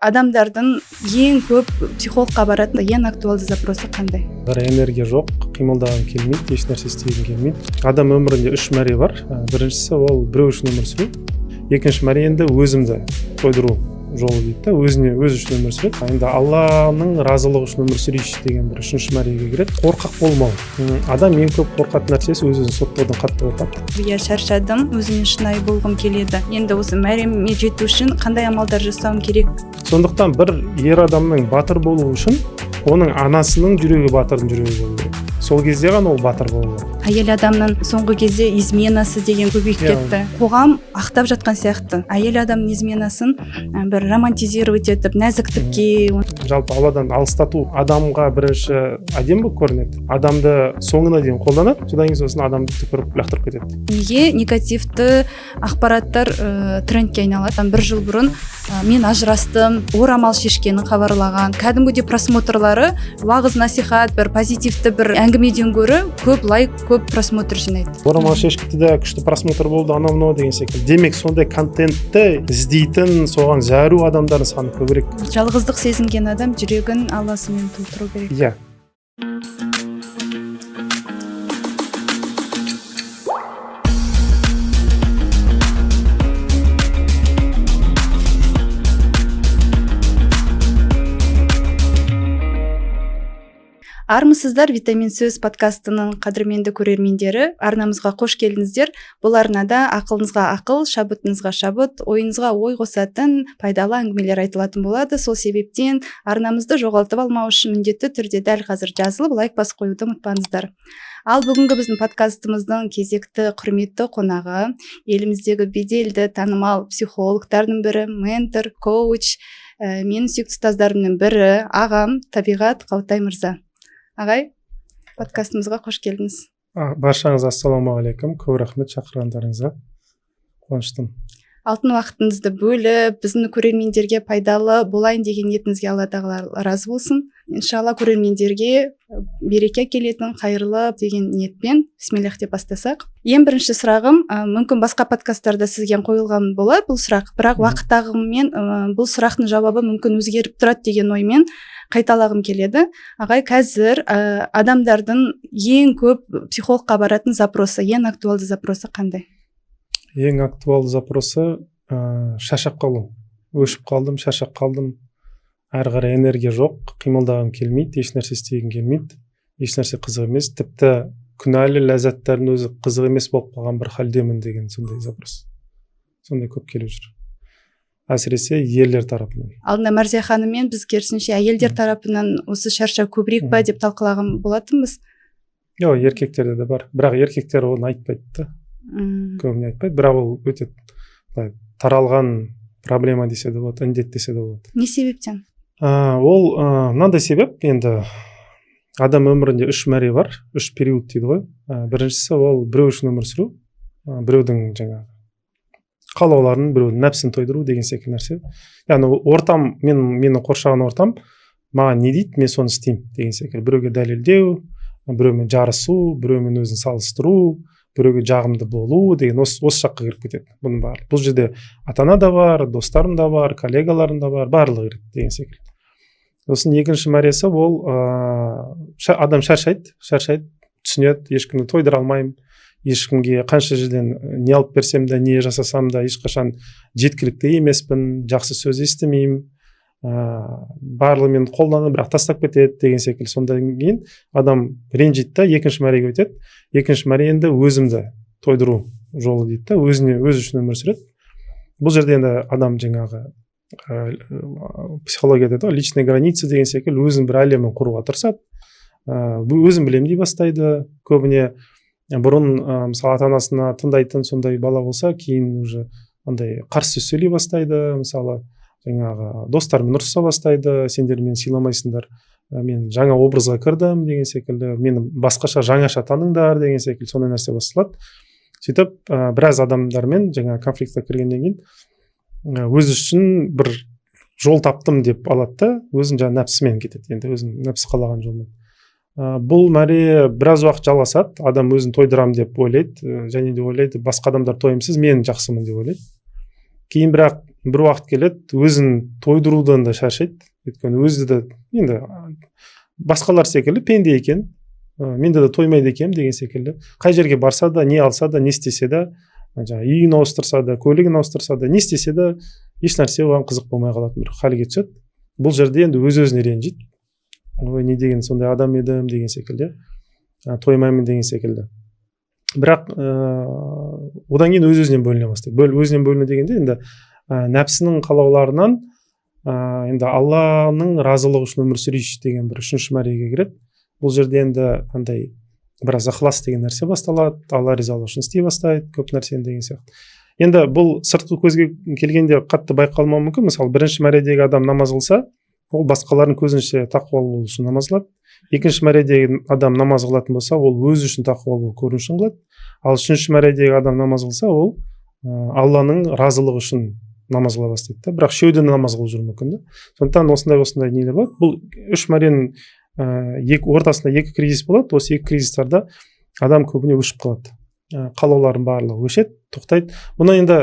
Адамдардың ең көп психологқа баратын ең актуалды запросы қандай? Энергия жоқ, қимылдағым келмейді, еш нәрсе істегім келмейді. Адам өмірінде 3 мәре бар. Біріншісі ол біреу үшін өмір сүру. Екінші мәре енді өзімді тойдыру жолы дейді да, өзі үшін өмір сүреді. Енді Алланың разылығы үшін өмір сүрейші деген бір үшінші мәреге кіреді. Қорқақ болмау. Адам ең көп қорқатын нәрсесі өзін соттаудан қатты қорқады. Я шаршадым, өзіме шынайы болғым келеді. Енді осы мәреме жету үшін қандай амалдар жасауым керек? Сондықтан бір ер адамның батыр болуы үшін оның анасының жүрегі батырдың жүрегі болу керек. Сол кезде ғана ол батыр болады. Әйел адамның соңғы кезде изменасы деген көбейіп кетті. Қоғам ақтап жатқан сияқты. Әйел адамның изменасын бір романтизировать етіп, нәзіктікке. Жалпы Алладан алыстату адамға бірінші әдемі болып көрінеді. Адамды соңына дейін қолданады, содан кейін сосын адамды түкіріп лақтырып кетеді. Неге негативті ақпараттар трендке айналады? Бір жыл бұрын мен ажырастым, орамал шешкенін хабарлаған. Кәдімгідей просмотрлары уағыз насихат, бір позитивті бір әңгімеден гөрі көп лайк, көп просмотр жинайды. Орамал шешкенде де күшті просмотр болды, анау деген секілді. Демек сондай контентті іздейтін, соған зәру адамдардың саны көбірек. Жалғыздық сезінген адам жүрегін Алласымен толтыру керек. Иә. Армысыздар, Витамин сөз подкастының қадірменді көрермендері. Арнамызға қош келдіңіздер. Бұл арнада ақылыңызға ақыл, шабытыңызға шабыт, ойыңызға ой қосатын пайдалы әңгімелер айтылатын болады. Сол себептен арнамызды жоғалтып алмау үшін міндетті түрде дәл қазір жазылып, лайк басып қоюды ұмытпаңыздар. Ал бүгінгі біздің подкастымыздың кезекті құрметті қонағы, еліміздегі беделді танымал психологтардың бірі, ментор, коуч, менің сүйікті ұстаздарымның бірі, ағам Табиғат Қаутай мырза. Ағай, подкастымызға қош келдіңіз. Баршаңыз ассалаумағалейкум, көп рахмет шақырғандарыңызға. Қуаныштымын. Алтын уақытыңызды бөліп, біздің көрермендерге пайдалы болайын деген ниетіңізге Алла тағала разы болсын. Иншалла көрермендерге береке келетін, қайырлы деген ниетпен бисмиллах деп бастасақ. Ең бірінші сұрағым, мүмкін басқа подкасттарда сізге қойылған болады бұл сұрақ, бірақ уақыт ағымымен бұл сұрақтың жауабы мүмкін өзгеріп тұрады деген оймен қайталағым келеді. Ағай, қазір адамдардың ең көп психологқа баратын запросы, ең актуалды запросы қандай? Ең актуалды запросы шаршап қалу. Өшіп қалдым, шаршап қалдым. Әрі қарай энергия жоқ, қимылдағым келмейді, еш нәрсе істегім келмейді, еш нәрсе қызық емес, тіпті күнәлі ләззаттардың өзі қызық емес болып қалған бір халдемін деген сондай запрос. Сондай көп келіп жүр. Әсіресе ерлер тарапынан. Алдында Мәрзия ханыммен біз керісінше әйелдер тарапынан осы шаршау көбірек па деп талқылаған болатынбыз. Жоқ, еркектерде де бар. Бірақ еркектер оны айтпайды да. Көбіне айтпайды. Бірақ ол өте таралған проблема десе де болады, індет десе де болады. Не себептен? Ол мынандай себеп, енді адам өмірінде 3 мәре бар, 3 период дейді ғой. Біріншісі ол біреу үшін өмір сүру, біреудің жаңағы қалауларын, біреудің нәпсін тойдыру деген секілді нәрсе. Яғни ортам, менің қоршаған ортам маған не дейді, мен соны істеймін деген секілді. Біреуге дәлелдеу, біреумен жарысу, біреумен өзін салыстыру, біреуге жағымды болу деген осы жаққа кіріп кетеді. Бұның барлығы. Бұл жерде ата-ана да бар, достарым да бар, коллегаларым да бар, барлығы кіреді деген секілді. Сосын екінші мәресі ол адам шаршайды, түсінеді, ешкімді тойдыра алмаймын, ешкімге қанша жерден не алып берсем де, не жасасам да ешқашан жеткілікті емеспін, жақсы сөз естімеймін, барлығымен қолданып бірақ тастап кетеді деген секілді. Сондан кейін адам ренжиді да, екінші мәреге өтеді. Екінші мәре енді өзімді тойдыру жолы дейді да, өзі үшін өмір сүреді. Бұл жерде енді адам жаңағы психологияда да личные границы деген секілді өзінің бір әлемін құруға тырысады. Өзім білемін дей бастайды. Көбіне бұрын мысалы ата-анасына тыңдайтын сондай бала болса, кейін уже андай қарсы сөйлей бастайды. Мысалы жаңағы достарымен ұрыса бастайды, сендер мені сыйламайсыңдар, мен жаңа образға кірдім деген секілді, мені басқаша жаңаша таныңдар деген секілді сондай нәрсе басталады. Сөйтіп біраз адамдармен жаңа конфликтке кіргеннен кейін өзі үшін бір жол таптым деп алады да, өзін жаңа нәпсімен кетеді, енді өзін нәпсі қалаған жолмен. Бұл мәре біраз уақыт жалғасады, адам өзін тойдырам деп ойлайды, және де ойлайды басқа адамдар тойымсыз, мен жақсымын деп ойлайды. Кейін бірақ бір уақыт келеді өзін тойдырудан да шаршайды. Өйткені өзі де енді басқалар секілді пенде екен, менде де тоймайды екенмін деген секілді. Қай жерге барса да, не алса да, не істесе де, үйін ауыстырса да, көлігін ауыстырса да, не істесе де еш нәрсе оған қызық болмай қалатын бір халге түседі. Бұл жерде енді өз-өзіне ренжиді. Ой, не деген сондай адам едім деген секілді, тоймаймын деген секілді. Бірақ одан кейін өз-өзінен бөліне бастайды. Өзінен бөліну дегенде енді нәпсінің қалауларынан енді Алланың разылығы үшін өмір сүрейінші деген бір үшінші мәреге кіреді. Бұл жерде енді андай біраз ықылас деген нәрсе басталады, Алла ризалығы үшін істей бастайды, көп нәрсені деген сияқты. Енді бұл сыртқы көзге келгенде қатты байқалмауы мүмкін. Мысалы, бірінші мәредегі адам намаз қылса, ол басқалардың көзінше тақуалы болу үшін намаз қылады. Екінші мәредегі адам намаз қылатын болса, ол өзі үшін тақуалы болып көріну үшін қылады. Ал үшінші мәредегі адам намаз қылса, ол Алланың разылығы үшін намаз қыла бастайды да. Бірақ үшеуі де намаз қылып жүруі мүмкін да. Сондықтан осындай нелер болады. Бұл үш мәренің ортасында екі кризис болады. Осы екі кризистарда адам көбіне өшіп қалады. Қалаулардың барлығы өшеді, тоқтайды. Бұны енді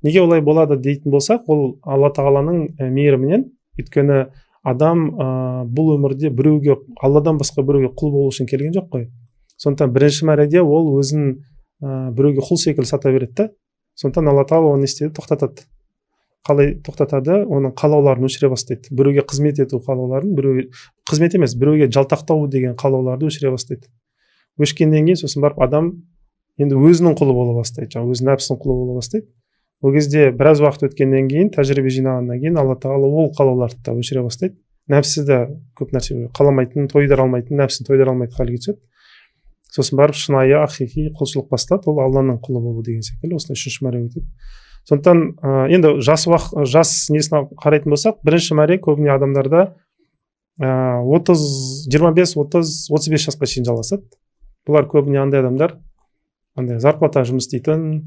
неге олай болады дейтін болсақ, ол Алла тағаланың мейірімінен. Өйткені адам бұл өмірде біреуге, Алладан басқа біреуге құл болу үшін келген жоқ қой. Сондықтан бірінші мәреде ол өзін біреуге құл секілді сата береді да. Сондықтан Алла тағала оны істеді, тоқтатады. Қалай тоқтатады? Оның қалауларын өшіре бастайды. Біреуге қызмет ету қалауларын, қызмет емес, біреуге жалтақтау деген қалауларды өшіре бастайды. Өшкеннен кейін сосын барып адам енді өзінің құлы бола бастайды, өз нәпсінің құлы бола бастайды. Ол кезде біраз уақыт өткеннен кейін, тәжірибе жинағаннан кейін Алла тағала ол қалауларды да өшіре бастайды. Нәпсі де көп нәрсе қаламайтын, тойдыра алмайтын, нәпсін тойдыра алмайтын халге түседі. Сосын барып шынайы ақиқи құлшылық бастады, ол Алланың құлы болу деген секілді. Осындай үшінші мәре өтеді. Сондықтан енді жас несіне қарайтын болсақ, бірінші мәре көбіне адамдарда 25, 30, 35 жасқа шейін жалғасады. Бұлар көбіне андай адамдар, андай зарплата жұмыс істейтін,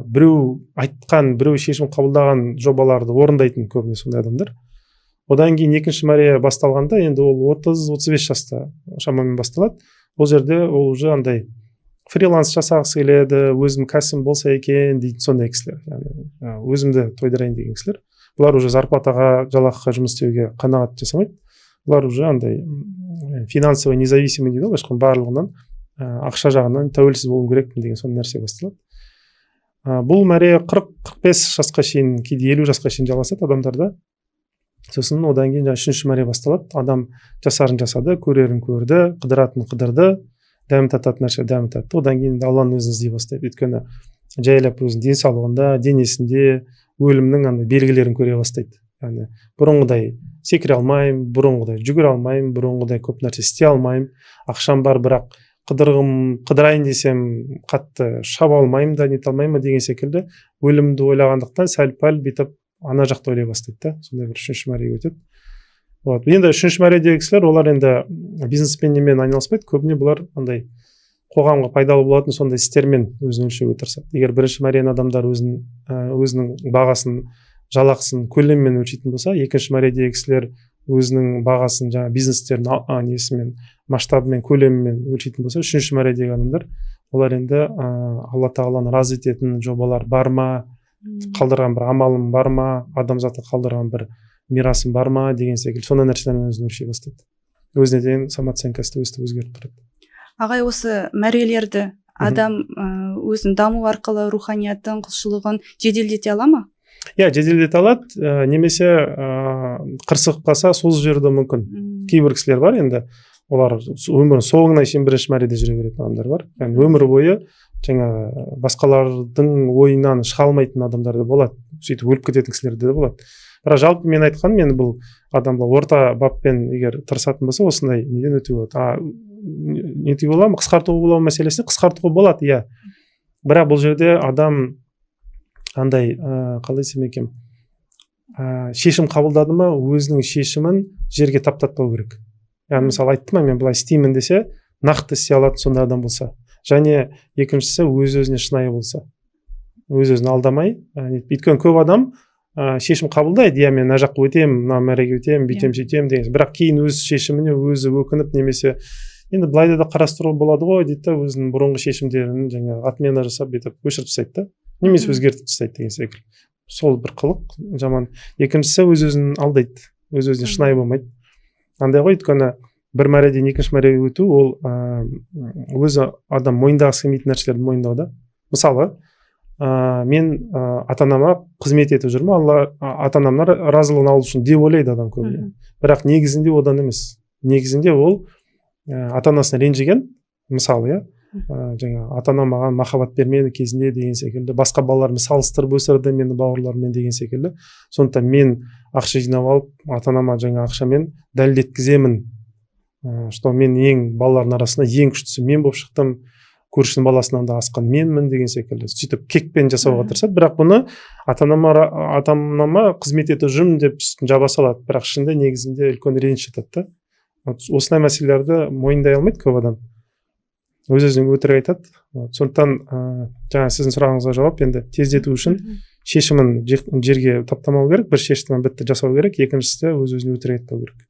біреу айтқан, біреу шешім қабылдаған жобаларды орындайтын көбіне сондай адамдар. Одан кейін екінші мәре басталғанда, енді ол 30-35 жаста шамамен басталады. Ол жерде ол уже андай фриланс жасағысы келеді, өзім кәсібім болса екен дейді сондай кісілер. Яғни өзімді тойдырайын деген кісілер. Бұлар уже зарплатаға, жалақыға жұмыс істеуге қанағат жасамайды. Бұлар уже андай финансовый независимый дейді ғой, барлығынан ақша жағынан тәуелсіз болу керекпін деген сондай нәрсе басталады. Бұл мәре 40-45 жасқа шейін, кейде 50 жасқа шейін жалғасады адамдарда. Сосын одан кейін үшінші мәре басталады. Адам жасарын жасады, көрерін көрді, қыдыратын қыдырды, дәм тататын нәрсе дәм татты. Одан кейін Алланың өзін іздей бастайды. Өйткені жайлап өзінің денсаулығында, денесінде өлімнің белгілерін көре бастайды. Яғни бұрынғыдай секіре алмаймын, бұрынғыдай жүгіре алмаймын, бұрынғыдай көп нәрсе істей алмаймын. Ақшам бар, бірақ қыдырайын десем қатты шаба алмаймын да, нете алмаймын деген секілді өлімді ойлағандықтан сәл-пәл бүйтіп ана жақты ойлай бастайды да. Сондай бір үшінші мәреге өтеді. Енді үшінші мәредегі кісілер, олар енді бизнеспен немен айналыспайды, көбіне бұлар андай қоғамға пайдалы болатын сондай істермен өзін өлшеуге тырысады. Егер бірінші мәредің адамдар өзінің бағасын, жалақысын көлеммен өлшейтін болса, екінші мәредегі кісілер өзінің бағасын жаңа бизнестерін несімен, масштабымен, көлемімен өлшейтін болса, үшінші мәредегі адамдар, олар енді Алла тағаланы разы ететін жобалар бар ма, қалдырған бір амалым бар ма, адамзатқа қалдырған бір мирасым бар ма деген секілді сондай нәрселермен өзін өлшей бастайды. Өзіне деген самооценкасы өзгеріп тұрады. Ағай, осы мәрелерді адам өзінің даму арқылы руханиятын, құлшылығын жеделдете ала ма? Иә, жеделдете алады, немесе қырсығып қалса созып жіберуі мүмкін. Кейбір кісілер бар енді, олар өмірінің соңына шейін бірінші мәреде жүре беретін адамдар бар. Яғни өмір бойы жаңа басқалардың ойынан шыға алмайтын адамдар да болады, сөйтіп өліп кететін кісілер де болады. Бірақ жалпы мен айтқан, мен бұл адамға орта баппен егер тырысатын болса, осындай неден өтуге болады. Нетуге бола ма? Қысқартуға бола ма мәселесіне қысқартуға болады, иә. Бірақ бұл жерде адам андай қалай десем екен, шешім қабылдады ма, өзінің шешімін жерге таптатпау керек. Яғни мысалы айттым, мен былай істеймін десе, нақты істей алатын сондай адам болса. Және екіншісі өз-өзіне шынайы болса, өз-өзін алдамай. Өйткені көп адам шешім қабылдайды, иә, мен мына жаққа өтемін, мына мәреге өтемін, бүйтем сөйтем деген. Бірақ кейін өз шешіміне өзі өкініп, немесе енді былайда да қарастыруға болады ғой дейді да, өзінің бұрынғы шешімдерін жаңа отмена жасап бүйтіп өшіріп тастайды да, немесе өзгертіп тастайды деген секілді. сол бір қылық жаман. Екіншісі өз-өзін алдайды, өз-өзіне шынайы болмайды. Андай ғой, өйткені бір мәреден екінші мәреге өту, ол өзі адам мойындағысы келмейтін нәрселерді мойындауда. Мысалы, мен ата-анама қызмет етіп жүрмін, алла ата-анамның разылығын алу үшін деп ойлайды адам көбіне. Бірақ негізінде одан емес. Негізінде ол ата-анасына ренжіген, мысалы, жаңа ата-анам маған махаббат бермеді кезінде деген секілді, басқа балалармен салыстырып өсірді мені бауырларымен деген секілді. Сондықтан мен ақша жинап алып, ата-анама жаңа ақшамен дәлелдеткіземін, что мен ең балалардың арасында ең күштісі мен болып шықтым, көршінің баласынан да асқан менмін деген секілді. Сөйтіп кекпен жасауға тырысады, бірақ бұны ата-анама қызмет етіп жүрмін деп үстін жаба салады, бірақ шынында негізінде үлкен реніш жатады да. Осындай мәселелерді мойындай алмайды көп адам, өз-өзіне өтірік айтады. Сондықтан жаңа сіздің сұрағыңызға жауап, енді тездету үшін шешімін жерге таптамау керек, бір шештімен бітті жасау керек, екіншісі өз-өзіне өтірік айтпау керек,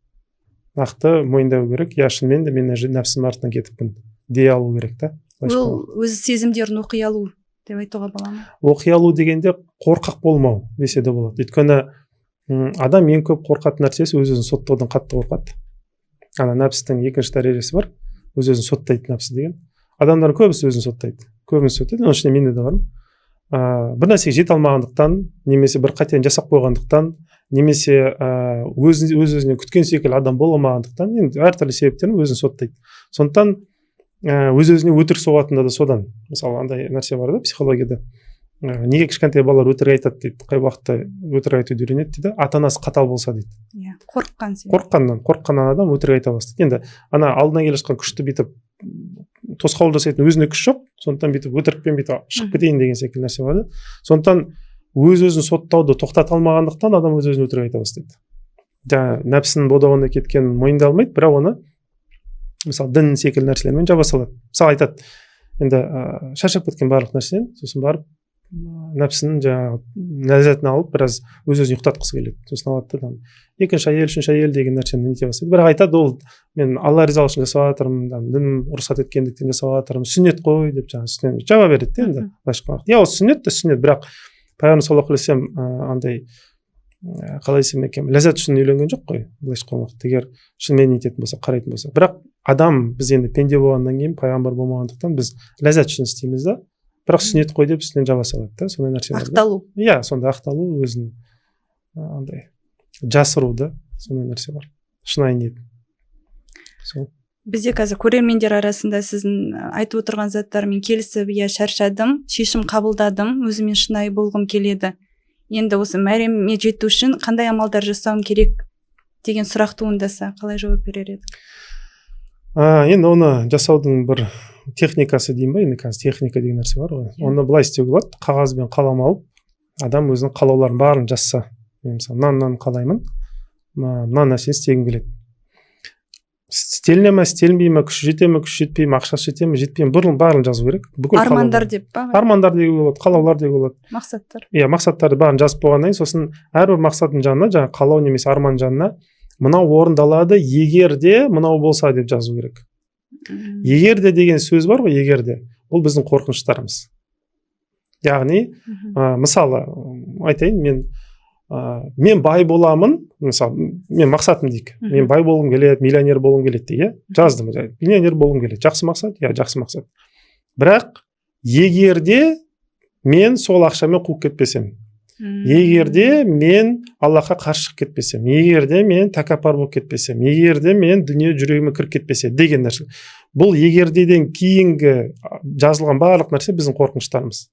нақты мойындау керек. Я шынымен де мен нәпсімнің артынан кетіппін дей алу керек та. Ол өз сезімдерін оқи алу деп айтуға бола ма? Оқи алу дегенде қорқақ болмау десе де болады. Өйткені адам ең көп қорқатын нәрсесі өз-өзін соттаудан қатты қорқады. Ана нәпсінің екінші дәрежесі бар, өз-өзін соттайды нәпсі деген. Адамдар көбісі өзін соттайды. Көбісі соттайды, оның ішінде менде де бармын. Бір нәрсеге жете алмағандықтан, немесе бір қатені жасап қойғандықтан, немесе өз-өзіне күткен секілді адам бола алмағандықтан, енді әртүрлі себептермен өзін соттайды. Сондықтан өз-өзіне өтірік соғатында да содан. Мысалы, андай нәрсе бар да психологияда. Неге кішкентай балалар өтірік айтады дейді, қай уақытта өтірік айтуды үйренеді дейді, ата-анасы қатал болса дейді. Иә, қорыққан адам өтірік айта бастайды. Енді ана алдына келе жатқан күшті бүйтіп тосқауыл жасайтын өзіне күш жоқ, сондықтан бүйтіп өтірікпен бүйтіп шығып кетейін деген секілді нәрсе бар да. Сондықтан өз-өзін соттауды тоқтата алмағандықтан адам өз-өзін өтірік айта бастайды. Жаңа нәпсінің бодауына кеткенін мойындай алмайды, бірақ оны мысалы дін секілді нәрселермен жаба салады. Мысалы айтады, енді шаршап кеткен барлық нәрседен, сосын барып нәпсінің жаңағы ләззатын алып біраз өз-өзін ұйықтатқысы келеді. Сосын алады да екінші әйел, үшінші әйел деген нәрсені нете бастайды. Бірақ айтады, ол мен алла ризалығы үшін жасап жатырмын, дінім рұқсат еткендіктен жасап жатырмын, сүннет қой деп жаңағы үстінен жауап береді енді. Иә, ол сүннет те сүннет, бірақ пайғамбар саллаллаху алейхи вассалам андай қалай десем екен, ләззат үшін үйленген жоқ қой, былайша айтқан егер шынымен нететін болса, қарайтын болса. Бірақ адам, біз енді пенде болғаннан кейін, пайғамбар болмағандықтан біз ләззат үшін істейміз да, бірақ сүннет қой деп үстінен жаба салады да, сондай нәрселер. Ақталу. Иә, сонда ақталу, өзін андай жасыруды, сондай нәрсе бар. Шынайы ниет. Сол. Бізде қазір көрермендер арасында сіздің айтып отырған заттармен келісіп, иә, шаршадым, шешім қабылдадым, өзімен шынайы болғым келеді. Енді осы мәреме жету үшін қандай амалдар жасауым керек деген сұрақ туындаса, қалай жауап берер еді? Енді оны жасаудың бір техникасы деймін ба, енді қазір техника деген нәрсе бар ғой. Оны былай істеуге болады, қағаз бен қалам алып, адам өзінің қалауларын барын жазса. Мен мысалы мынаны қалаймын, мына нәрсені істегім келеді. Істеліне ме, істелінбей ме, күші жете ме, күші жетпей ме, ақшасы жете ме, жетпей ме, барын жазу керек. Армандар деп па? Армандар деуге болады, қалаулар деуге болады. Мақсаттар. Иә, мақсаттарды барын жазып болғаннан кейін, сосын әрбір мақсаттың жанына, жаңағы қалау немесе арман жанына мынау орындалады, егер де мынау болса деп жазу керек. Егер де деген сөз бар ғой, егер де. Бұл біздің қорқыныштарымыз. Яғни, мысалы, айтайын, мен бай боламын, мысалы, мен мақсатым дейік. Мен бай болғым келеді, миллионер болғым келеді дейік, жаздым. Миллионер болғым келеді. Жақсы мақсат? Иә, жақсы мақсат. Бірақ, егер де мен сол ақшамен қуып кетпесем, егер де мен Аллахқа қарсы шығып кетпесем, егер де мен тәкаппар болып кетпесем, егер де мен дүние жүрегіме кіріп кетпесе деген нәрсе. Бұл егердеден кейінгі жазылған барлық нәрсе біздің қорқыныштарымыз.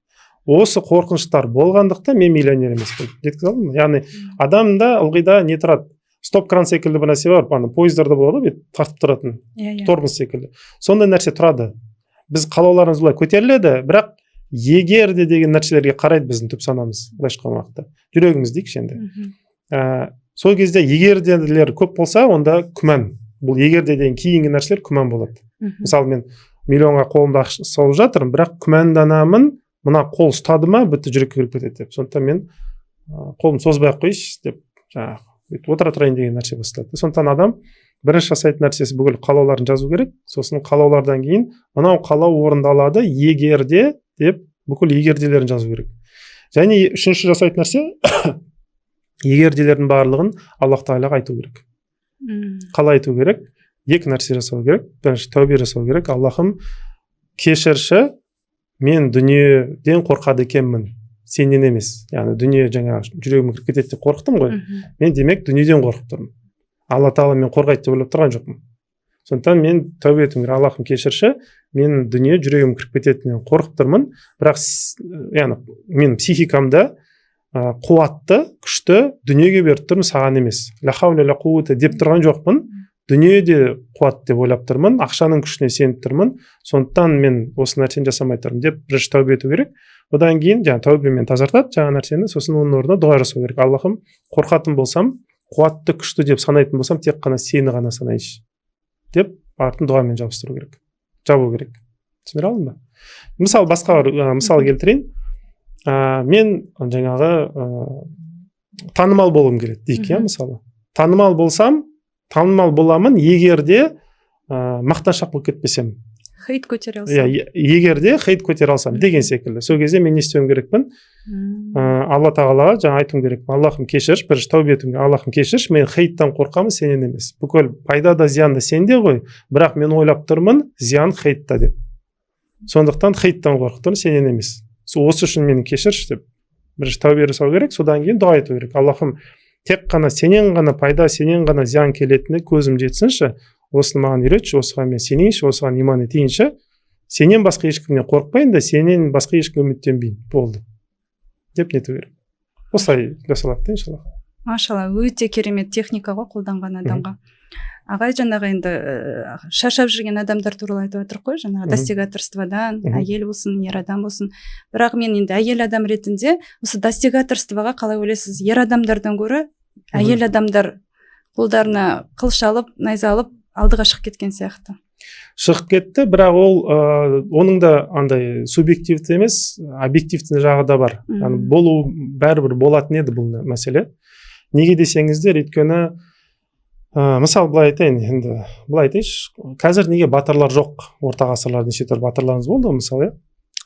Осы қорқыныштар болғандықтан мен миллионер емеспін. Жеткізе алдым ба? Яғни адамда ылғида не тұрады? Стоп-кран секілді бір нәрсе бар, пойыздарда болады ғой, тартып тұратын, тормоз секілді. Сондай нәрсе тұрады. Біз қалауларымыз былай көтеріледі, бірақ егер де деген нәрселерге қарайды біздің түп санамыз, былайша айтқан уақытта. Жүрегіміз дейікші енді. Сол кезде егер делер көп болса, онда күмән. Бұл егер де деген кейінгі нәрселер күмән болады. Мысалы, мен миллионға қолымда ақша салып жатырмын, бірақ күмәнданамын, мына қол ұстады ма, бітті жүрекке кіріп кетеді деп. Сондықтан мен қолымды созбай ақ қойшы деп, жаңағы отыра тұрайын деген нәрсе басталады. Сондықтан адам бірінші жасайтын нәрсесі бүкіл қалауларын жазу керек. Сосын қалаулардан кейін мынау қалау орындалады, егер де деп бүкіл егерделерін жазу керек. Және үшінші жасайтын нәрсе егерделердің барлығын Аллах Тағалаға айту керек. Қалай айту керек? Екі нәрсе жасау керек. Бірінші тәубе жасау керек. Аллахым, кешірші, мен дүниеден қорқады екенмін, сенен емес. Яғни дүние жаңа жүрегіме кіріп кетеді деп қорықтым ғой. Мен демек дүниеден қорқып тұрмын. Алла Тағала мен қорғайды деп ойлап тұрған жоқпын. Сондықтан мен тәубе етуім керек. Аллахым, кешірші, мен дүние жүрегім кіріп кететінен қорқып тұрмын. Бірақ яғни мен психикамда қуатты, күшті дүниеге беріп тұрмын, саған емес. Ла хауля ла қувата деп тұрған жоқпын. Дүниеде қуат деп ойлап тұрмын, ақшаның күшіне сеніп тұрмын. Сондықтан мен осы нәрсені жасамай тұрмын деп бірінші тәубе ету керек. Одан кейін жаңа тәубемен тазартады жаңа нәрсені, сосын оның орнына дұға жасау керек. Аллахым, қорқатын болсам, қуатты, күшті деп санайтын болсам, тек қана сені ғана санайыншы деп артын дұғамен жабыстыру керек. Жабу керек. Түсіндіре алдың ба? Мысалы басқа мысал келтірейін. Мен жаңағы танымал болғым келеді дейік, иә, мысалы. Танымал болсам, танымал боламын, егер де мақтаншақ болып кетпесем. Хейт көтере алсам. Егер де хейт көтере алсам деген секілді. Сол кезде мен не істеуім керекпін? Алла Тағалаға жаңа айтуым керекпін. Аллахым, кешірші, бірінші тәубе етуім керек. Аллахым, кешірші, мен хейттан қорқамын, сенен емес. Бүкіл пайда да зиян да сенде ғой, бірақ мен ойлап тұрмын, зиян хейтта деп. Сондықтан хейттан қорқып тұрмын, сенен емес. Осы үшін мені кешірші деп бірінші тәубе жасау керек, содан кейін дұға ету керек. Аллахым, тек қана сенен ғана пайда, сенен ғана зиян келетініне көзім жетсінші, осыны маған үйретші, осыған мен сенейінші, осыған иман етейінші, сенен басқа ешкімнен қорықпайын да, сенен басқа ешкім үміттенбейін, болды деп нету керек. Осылай жасалады, иншалла. Машалла, өте керемет техника ғой қолданған адамға. Ағай, жаңағы енді шаршап жүрген адамдар туралы айтып жатырық қой, жаңағы достигаторстводан, әйел болсын, ер адам болсын. Бірақ мен енді әйел адам ретінде осы достигаторствоға қалай ойлайсыз? Ер адамдардан гөрі әйел адамдар қолдарына қылыш алып, найза алып алдыға шығып кеткен сияқты. Шығып кетті, бірақ ол оның да андай субъективті емес, объективті жағы да бар. Яғни болу бәрібір болатын еді бұл мәселе. Неге десеңіздер, өйткені мысалы былай айтайын, енді былай айтайыншы, қазір неге батырлар жоқ? Орта ғасырларда неше түрлі батырларымыз болды, мысалы,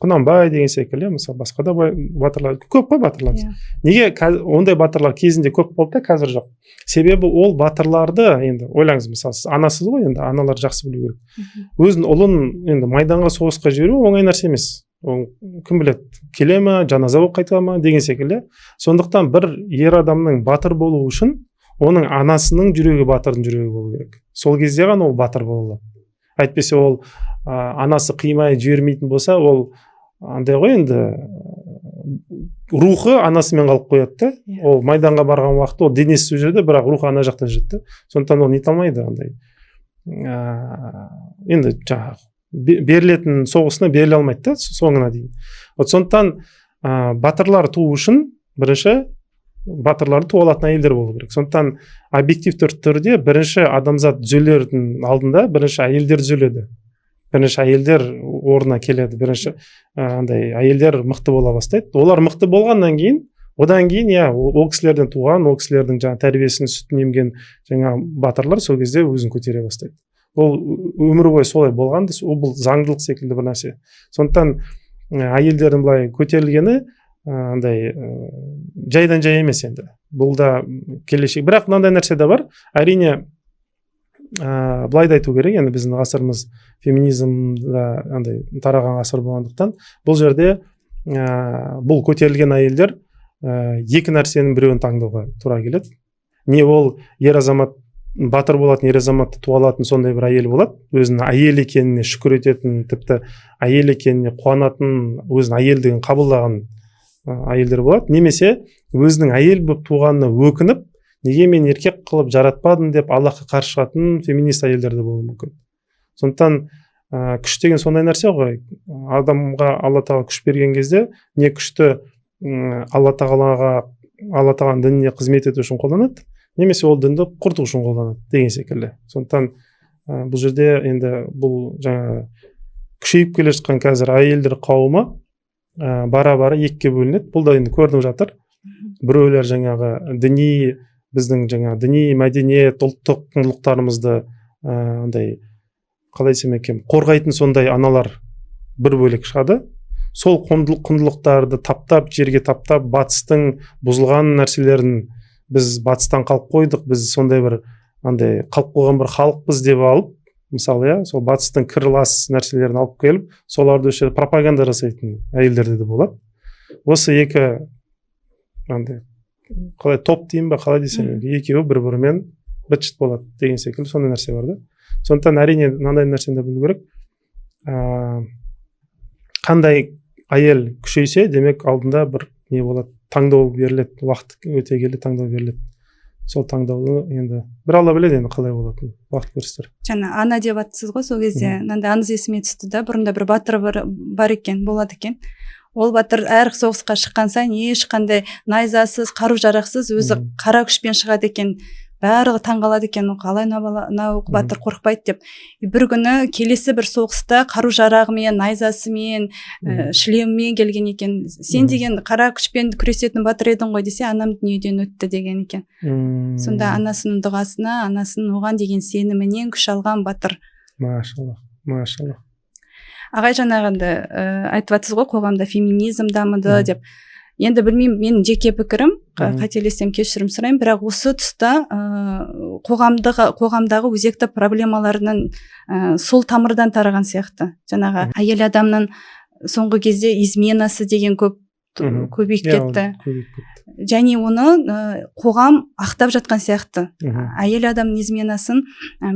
Құнанбай деген секілді, мысалы басқа да батырлар көп қой батырларымыз. Неге ондай батырлар кезінде көп болды да қазір жоқ? Себебі ол батырларды, енді ойлаңыз, мысалы сіз анасыз ғой, енді аналар жақсы білу керек. Өзінің ұлын енді майданға соғысқа жіберу оңай нәрсе емес. Ол кім біледі, келе ме, жаназа болып қайта ма деген секілді. Сондықтан бір ер адамның батыр болу үшін оның анасының жүрегі батырдың жүрегі болу керек. Сол кезде ғана ол батыр бола алады. Әйтпесе ол анасы қимай жібермейтін болса, ол андай ғой, енді рухы анасымен қалып қояды да. Ол майданға барған уақытта ол денесі сол жерде, бірақ рухы ана жақта жүреді. Сондықтан ол нете алмайды андай. Енді жаңағы берілетін соғысына беріле алмайды да соңына дейін. Сондықтан батырлар туу үшін бірінші батырларды туа алатын әйелдер болу керек. Сондықтан объективті түрде бірінші адамзат түзелердің алдында бірінші әйелдер түзеледі. Бірінші әйелдер орнына келеді. Бірінші андай әйелдер мықты бола бастайды. Олар мықты болғаннан кейін, одан кейін ол кісілерден туған, ол кісілердің жаңа тәрбиесін сүтін емген жаңа батырлар сол кезде өзін көтере бастайды. Ол өмір бойы солай болғанды, бұл заңдылық секілді бір нәрсе. Сондықтан әйелдердің былай көтерілгені андай жайдан жай емес енді. Бұл да келешек. Бірақ мынандай нәрсе де бар. Әрине былай да айту керек, енді біздің ғасырымыз феминизмда андай тараған ғасыр болғандықтан, бұл жерде бұл көтерілген әйелдер екі нәрсенің біреуін таңдауға тура келеді. Не ол ер азамат батыр болатын, ер азаматты туа алатын сондай бір әйел болады, өзінің әйел екеніне шүкір ететін, тіпті әйел екеніне қуанатын, өзінің әйелдігін қабылдаған әйелдер болады. Немесе өзінің әйел болып туғанына өкініп, неге мен еркек қылып жаратпадым деп Аллахқа қарсы шығатын феминист әйелдер де болуы мүмкін. Сондықтан күш деген сондай нәрсе ғой. Адамға Алла Тағала күш берген кезде не күшті Алла Тағаланың дініне қызмет ету үшін қолданады, немесе ол дінді құрту үшін қолданады деген секілді. Сондықтан бұл жерде енді бұл жаңа күшейіп келе жатқан қазір әйелдер қауымы бара-бара екіге бөлінеді. Бұл да енді көрініп жатыр. Біреулер жаңағы біздің жаңа діни мәдениет, ұлттық құндылықтарымызды андай қалай десем екен, қорғайтын сондай аналар бір бөлек шығады. сол құндылықтарды таптап, жерге таптап, батыстың бұзылған нәрселерін біз батыстан қалып қойдық, біз сондай бір андай қалып қойған бір халықпыз деп алып, мысалы, сол батыстың кірлас нәрселерін алып келіп, соларды осы жерде пропаганда жасайтын әйелдерде де болады. Осы екі андай қалай топ деймін ба, қалай десем, екеуі бір-бірімен быт-шыт болады деген секілді сондай нәрсе бар да. Сондықтан әрине мынандай нәрсені де білу керек. Қандай әйел күшейсе, демек алдында бір не болады, таңдау беріледі, уақыт өте келе таңдау беріледі. Сол таңдауды енді бір алла біледі енді қалай болатынын, уақыт көрсетер. Жаңа ана деп атсыз ғой, сол кезде мынандай аңыз есіме түсті да, бұрында бір батыр бар екен, болады екен. Ол батыр әр соғысқа шыққан сайын ешқандай найзасыз, қару-жарақсыз өзі қара күшпен шығады екен. Барлығы таңғалады екен, қалай мынау батыр қорықпайды деп. Бір күні келесі бір соғыста қару-жарағымен, найзасымен, шлеммен келген екен. Сен деген қара күшпен күресетін батыр едің ғой десе, анам дүниеден өтті деген екен. Сонда анасының дұғасына, анасының оған деген сенімінен күш алған батыр. Машалла, машалла. Ағай жаңағынды айтып жатсыз ғой, қоғамда феминизм дамыды деп. Енді білмеймін, менің жеке пікірім, қателессем кешірім сұраймын, бірақ осы тұста қоғамдағы өзекті проблемаларының сол тамырдан тараған сияқты. Жаңағы әйел адамның соңғы кезде изменасы деген көбейіп кетті. Және оны қоғам ақтап жатқан сияқты. Әйел адамның изменасын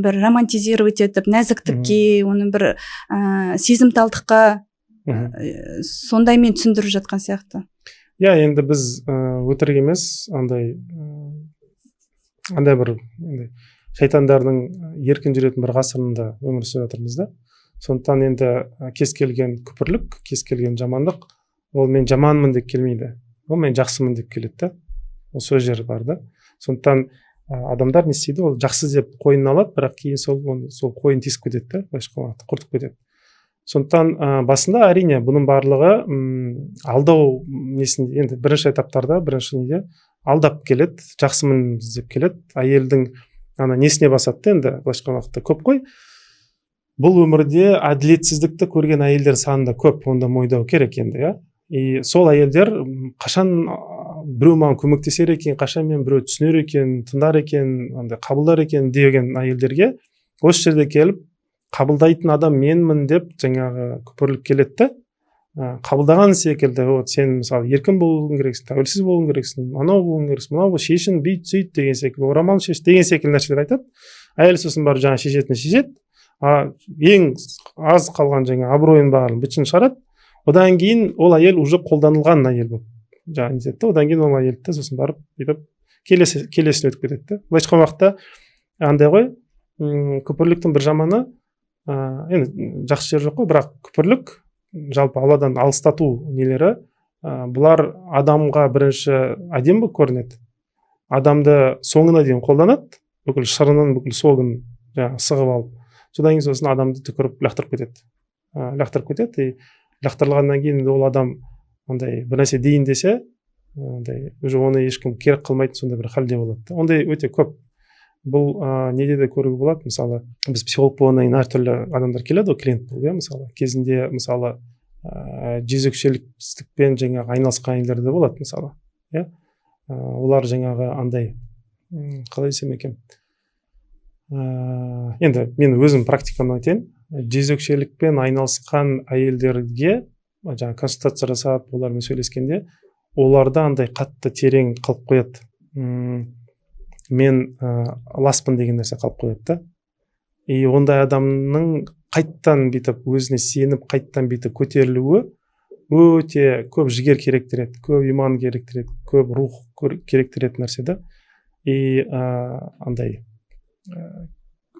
бір романтизировать етіп, нәзіктікке, оны бір сезімталдыққа сондаймен түсіндіріп жатқан сияқты. Енді біз өтірік емес, андай бір шайтандардың еркін жүретін бір ғасырында өмір сүріп жатырмыз да. Сондықтан енді кез келген күпірлік, кез келген жамандық, ол мен жаманмын деп келмейді, ол мен жақсымын деп келеді да. Сол жер бар да. Сондықтан адамдар не істейді, ол жақсы деп қойнын алады, бірақ кейін сол қойын тесіп кетеді да, құртып кетеді. Сондықтан басында әрине бұның барлығы алдау несінде, енді бірінші этаптарда, бірінші неде алдап келеді, жақсымын деп келеді. Әйелдің несіне басады енді, былайша уақытта көп қой. Бұл өмірде әділетсіздікті көрген әйелдер саны да көп, онда мойындау керек енді, И сол әйелдер қашан біреу маған көмектесер екен, қашан мен біреу түсінер екен, тыңдар екен, қабылдар екен деген әйелдерге осы жерде келіп қабылдайтын адам менмін деп жаңағы күпірлік келеді. Қабылдаған секілді, сен мысалы еркін болуың керексің, тәуелсіз болуың керексің, анау болуың керексің, мынау шешін, бүйт сөйт деген секілді, орамал шеш деген секілді нәрселер айтады. Әйел сосын барып жаңа шешетіні шешеді, ең аз қалған жаңа абыройын бағалын бітшін шығарады. Одан кейін ол әйел уже қолданылған әйел болып жаңа нетеді. Одан кейін ол әйелді сосын барып келесін өтіп кетеді. Былайша уақытта андай ғой, күпірліктің бір жаманы, енді жақсы жер жоқ қой, бірақ күпірлік жалпы Алладан алыстату нелері, бұлар адамға бірінші әдемі болып көрінеді. Адамды соңына дейін қолданады, бүкіл шырынын, бүкіл согын сығып алып. Содан кейін сосын адамды түкіріп лақтырып кетеді. Лақтырылғаннан кейін ол адам бір нәрсе дейін десе, уже оны ешкім керек қылмайтын сондай бір халде болады. Ондай өте көп. Бұл неде де көруге болады. Мысалы, біз психолог болғаннан кейін әртүрлі адамдар келеді, клиент болып, мысалы. Кезінде, мысалы, жезөкшелікпен жаңағы айналысқан әйелдер де болады, мысалы. Олар жаңағы андай, қалай десем екен. Енді мен өзім практикамнан айтайын. Жезөкшелікпен айналысқан әйелдерге жаңағы консультация жасап, олармен сөйлескенде, оларда андай қатты терең қалып қояды. Мен ласпын деген нәрсе қалып қояды да. Ондай адамның қайттан бүйтіп өзіне сеніп, қайттан бүйтіп көтерілуі өте көп жігер керектіреді, көп иман керектіреді, көп рух керектіреді нәрсе да.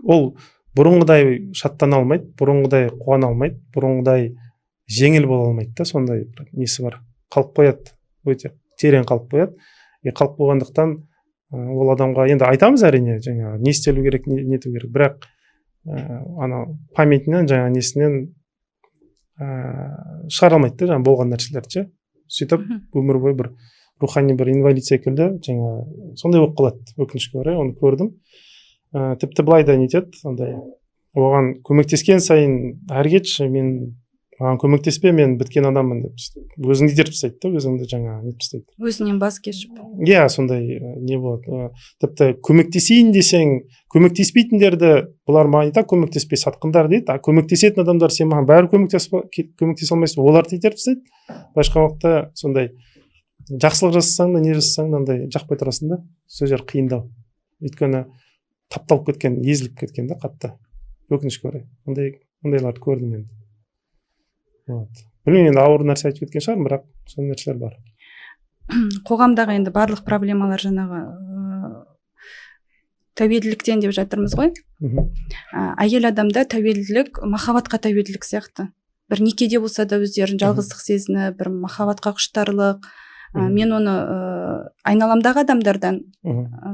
Ол бұрынғыдай шаттана алмайды, бұрынғыдай қуана алмайды, бұрынғыдай жеңіл бола алмайды да, сондай несі бар. Қалып қояды, өте терең қалып қояды. Қалып қойғандықтан ол адамға енді айтамыз әрине, жаңа не істелу керек, не ету керек, бірақ памятінен жаңа несінен шығара алмайды да, жаңа болған нәрселерді. Сөйтіп өмір бойы бір рухани бір инвалид секілді жаңа сондай болып қалады, өкінішке орай, оны көрдім. Тіпті былай да нетеді, оған көмектескен сайын әр кетші, мен маған көмектеспе, мен біткен адаммын деп өзіңді итеріп тастайды да, өзіңді жаңа нетіп тастайды. Өзінен бас кешіп. Иә, сондай не болады. Тіпті көмектесейін десең, көмектеспейтіндерді бұлар маған айтады, көмектеспей сатқындар дейді. А көмектесетін адамдар сен маған бәрі көмектесе алмайсың, оларды итеріп тастайды. Басқа уақытта сондай жақсылық жасасаң да, не жасасаң да андай жақпай тұрасың да, сол жер қиындау. Өйткені тапталып кеткен, езіліп кеткен да қатты. Өкінішке орай. Ондайларды көрдім мен. Білмеймін, енді ауыр нәрсе айтып кеткен шығармын, бірақ сондай нәрселер бар. Қоғамдағы енді барлық проблемалар жаңағы тәуелділіктен деп жатырмыз ғой. Әйел адамда тәуелділік махаббатқа тәуелділік сияқты. Бір некеде болса да өздерін жалғыздық сезініп, бір махаббатқа құштарлық. Мен оны айналамдағы адамдардан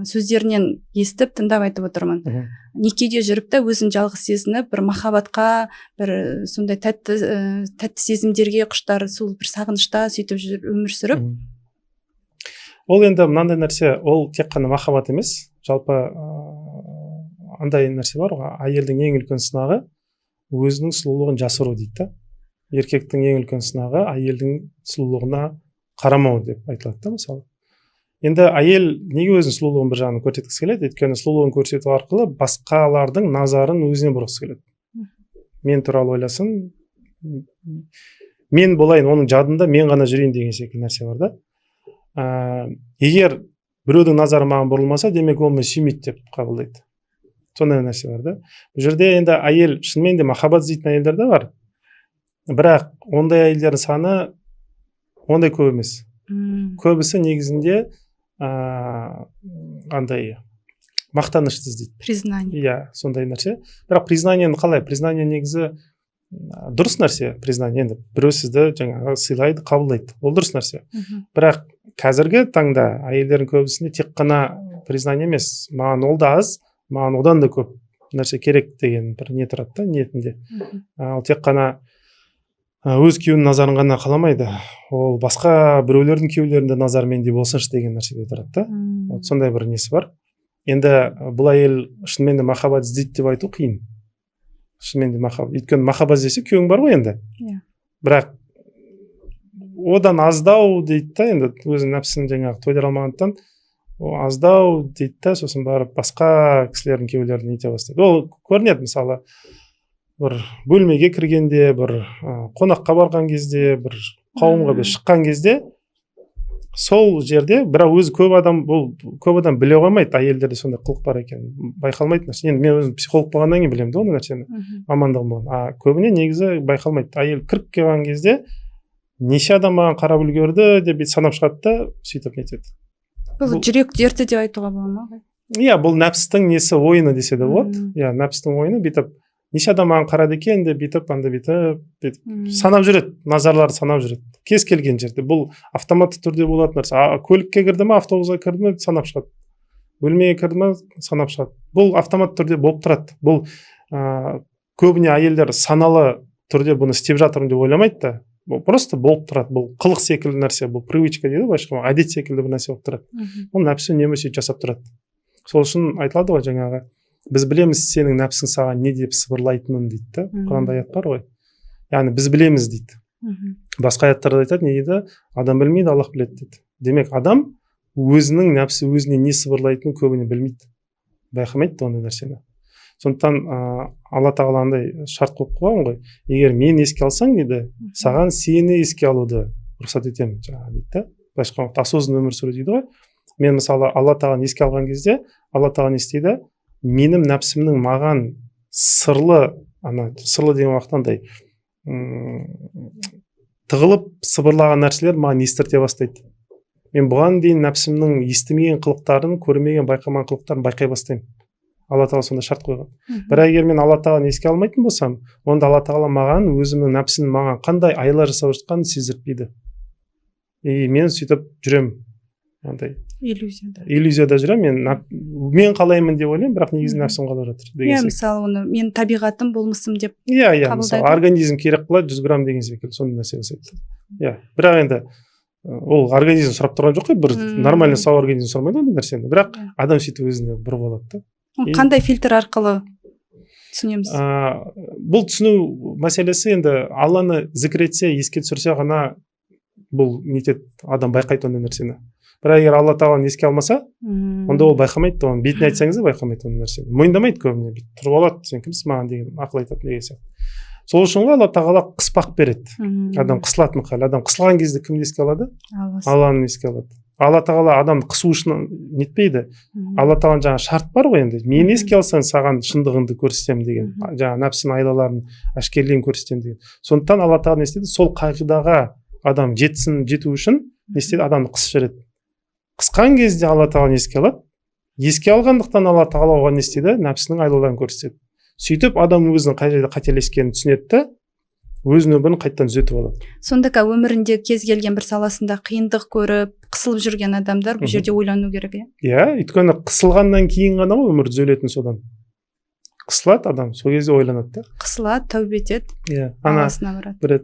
сөздерінен естіп, тыңдап айтып отырмын. Некеде жүріп та өзін жалғыз сезініп, бір махаббатқа, бір сондай тәтті сезімдерге құштар, сол бір сағынышта сөйтіп өмір сүріп. Ол енді мынандай нәрсе, ол тек қана махаббат емес, жалпы андай нәрсе бар ғой, әйелдің ең үлкен сынағы өзінің сұлулығын жасыру дейді. Еркектің ең үлкен сынағы әйелдің сұлулығына қарамау деп айтылады да, мысалы. Енді әйел неге өзінің сұлулығын бір жағынан көрсеткісі келеді? Өйткені сұлулығын көрсету арқылы басқалардың назарын өзіне бұрғысы келеді. Мен туралы ойласын, мен болайын, оның жадында мен ғана жүрейін деген секілді нәрсе бар да. Егер біреудің назары маған бұрылмаса, демек ол мені сүймейді деп қабылдайды. Сондай нәрсе бар да. Бұл жерде енді әйел шынымен де махаббат іздейтін әйелдер де бар. Бірақ ондай әйелдердің саны ондай көп емес. Көбісі негізінде андай мақтанышты іздейді. Признание. Иә, сондай нәрсе. Бірақ признанияны қалай? Признание негізі дұрыс нәрсе, признание. Енді біреу сізді жаңағы сыйлайды, қабылдайды. Ол дұрыс нәрсе. Бірақ қазіргі таңда әйелдердің көбісінде тек қана признание емес, маған ол да аз, маған одан да көп нәрсе керек деген бір не тұрады да, ниетінде. Ол тек қана өз күйеуінің назарын ғана қаламайды, ол басқа біреулердің күйеулерінде назар менде болсыншы деген нәрседе тұрады да. Сондай бір несі бар. Енді бұл әйел шынымен де махаббат іздейді деп айту қиын. Шынымен де махаббат. Өйткені махаббат іздесе күйеуің бар ғой енді. Бірақ одан аздау дейді да, енді өзінің нәпсісін жаңағы тойдыра алмағандықтан аздау дейді да, сосын барып басқа кісілердің күйеулерін ете бастайды. Ол көрінеді, мысалы бір бөлмеге кіргенде, бір қонаққа барған кезде, бір қауымға шыққан кезде, сол жерде, бірақ өзі көп адам біле қоймайды, әйелдерде сондай қылық бар екенін байқалмайды нәрсе. Енді мен өзім психолог болғаннан кейін білемін да оны нәрсені, мамандығым болған. Көбіне негізі байқалмайды. Әйел кіріп келген кезде неше адам маған қарап үлгерді деп санап шығады да, сөйтіп нетеді. Бұл жүрек дерті деп айтуға бола ма? Иә, бұл нәпсістің несі, ойыны десе де болады. Иә, нәпсістің ойыны бүйтіп неше адам маған қарады екен деп бүйтіп, санап жүреді, назарларды санап жүреді. Кез келген жерде. Бұл автоматты түрде болатын нәрсе. Көлікке кірді ме, автобусқа кірді ме, санап шығады. Бөлмеге кірді ме, санап шығады. Бұл автоматты түрде болып тұрады. Бұл көбіне әйелдер саналы түрде бұны істеп жатырмын деп ойламайды да. Бұл просто болып тұрады. Бұл қылық секілді нәрсе, бұл привычка дейді, басқа әдет секілді бір нәрсе болып тұрады. Бұл нәпсі үнемі сөйтіп жасап тұрады. Сол үшін айтылады ғой жаңағы, біз білеміз сенің нәпсің саған не деп сыбырлайтынын дейді да. Құранда аят бар ғой. Яғни біз білеміз дейді. Басқа аяттарда айтады, не дейді? Адам білмейді, Аллах біледі дейді. Демек, адам өзінің нәпсі өзіне не сыбырлайтынын көбіне білмейді. Байқамайды ондай нәрсені. Сондықтан Алла тағала андай шарт қойып қойған ғой. Егер мен еске алсаң дейді, саған сені еске алуды рұқсат етемін жаңағы дейді да. Былайша айтқанда осознанно өмір сүру дейді ғой. Мен мысалы Алла тағаланы еске алған кезде, Алла тағала не істейді? Менің нәпсімнің маған сырлы деген уақытта андай тығылып сыбырлаған нәрселер маған естірте бастайды. Мен бұған дейін нәпсімнің естімеген қылықтарын, көрмеген, байқамаған қылықтарын байқай бастаймын. Алла тағала сонда шарт қойған. Бірақ егер мен Алла тағаланы еске алмайтын болсам, онда Алла тағала маған өзімнің нәпсімнің маған қандай айла жасап жатқанын сездіртпейді. Мен сөйтіп жүремін. Андай иллюзияда жүремін. Мен қалаймын деп ойлаймын, бірақ негізі нәпсім қалап жатыр. Иә, мысалы оны мен табиғатым, болмысым деп қабылдайды. Мысалы организм керек қылады 100 грамм деген секілді сондай нәрсе жасайды. Иә, бірақ енді ол организм сұрап тұрған жоқ қой, бір нормальный сау организм сұрамайды ондай нәрсені. Бірақ адам сөйтіп өзіне бұрып алады да. Қандай фильтр арқылы түсінеміз. Бұл түсіну мәселесі енді Алланы зікір етсе, еске түсірсе ғана бұл нетеді, адам байқайды ондай нәрсені. Бірақ егер Алла тағаланы еске алмаса, онда ол байқамайды, оны бетіне айтсаңыз да байқамайды оны нәрсені. Мойындамайды көбіне, тұрып алады, сен кімсің маған деген ақыл айтады деген сияқты. Сол үшін ғой Алла тағала қыспақ береді. Адам қысылатын хал. Адам қысылған кезде кімді еске алады? Алланы еске алады. Алла тағала адамды қысу үшін нетпейді. Алла тағаланың жаңа шарт бар ғой енді. Мені еске алсаң, саған шындығыңды көрсетемін деген. Жаңа нәпсінің айлаларын әшкерелігін көрсетемін деген. Сондықтан Алла тағала не істеді? Сол қағидаға адам жету үшін не істеді? Адамды қысып жібереді. Қысқан кезде Алла тағаланы еске алады. Еске алғандықтан Алла тағала оған не істеді? Нәпсінің айлаларын көрсетеді. Сөйтіп адам өзінің қай жерде қателескенін түсінеді де, өзінің өмірін қайтадан түзетіп алады. Сонда өмірінде кез келген бір саласында қиындық көріп, қысылып жүрген адамдар бұл жерде ойлану керек, иә? Өйткені қысылғаннан кейін ғана ғой өмір түзелетін содан. Қысылады адам, сол кезде ойланады да. Қысылады, тәубе етеді. Иә. Алласына барады. Бір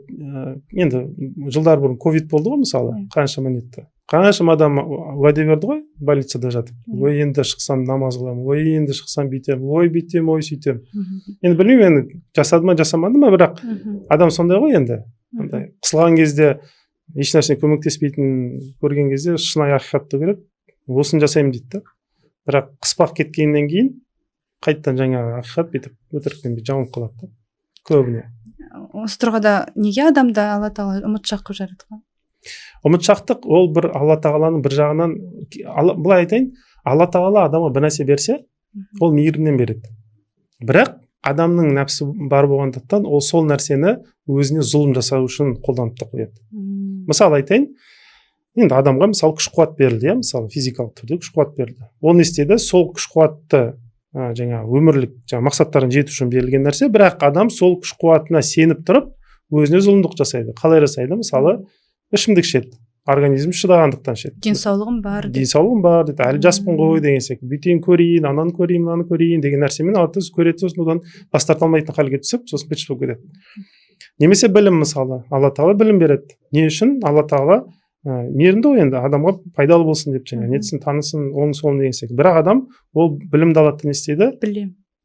енді жылдар бұрын ковид болды ғой мысалы, қаншама нетті. Қаншама адам уәде берді ғой, больницада жатып. Ой, енді шықсам намаз қыламын, ой, енді шықсам бүйтемін, ой, бүйтемін, ой, сөйтемін. Енді білмеймін, енді жасады ма, жасамады ма, бірақ адам сондай ғой енді. Қысылған кезде еш нәрсе көмектеспейтінін көрген кезде шынайы ақиқатты көреді, осыны жасаймын дейді. Бірақ қыспақ кеткеннен кейін қайтадан жаңа ақиқат бүйтіп өтірікпен жауып қалады. Көбіне. Осы тұрғыда неге адамды Алла тағала ұмытшақ қылып жаратқан? Ұмытшақтық ол бір Алла тағаланың бір жағынан, былай айтайын, Алла тағала адамға бір нәрсе берсе, ол мейірімнен береді. Бірақ адамның нәпсі бар болғандықтан ол сол нәрсені өзіне зұлым жасау үшін қолданып та қояды. Мысалы айтайын, енді адамға мысалы күш қуат берілді, мысалы физикалық түрде күш қуат берілді. Ол не істеді? Сол күш қуатты жаңа өмірлік мақсаттарына жету үшін берілген нәрсе, бірақ адам сол күш қуатына сеніп тұрып өзіне зұлымдық жасайды. Қалай жасайды? Мысалы ішімдік ішеді, организм шыдағандықтан ішеді. Денсаулығым бар дейді, әлі жаспын ғой деген секілді. Бүйтейін көрейін, ананы көрейін, мынаны көрейін деген нәрсемен алады, көреді, сосын одан бас тарта алмайтын халге түсіп, сосын быт болып кетеді. Немесе білім, мысалы, Алла тағала білім береді. Не үшін? Алла тағала мейірімді ғой енді, адамға пайдалы болсын деп жаңа нетсін, танысын, оң солын деген секілді. Бірақ адам ол білімді алады, не істейді?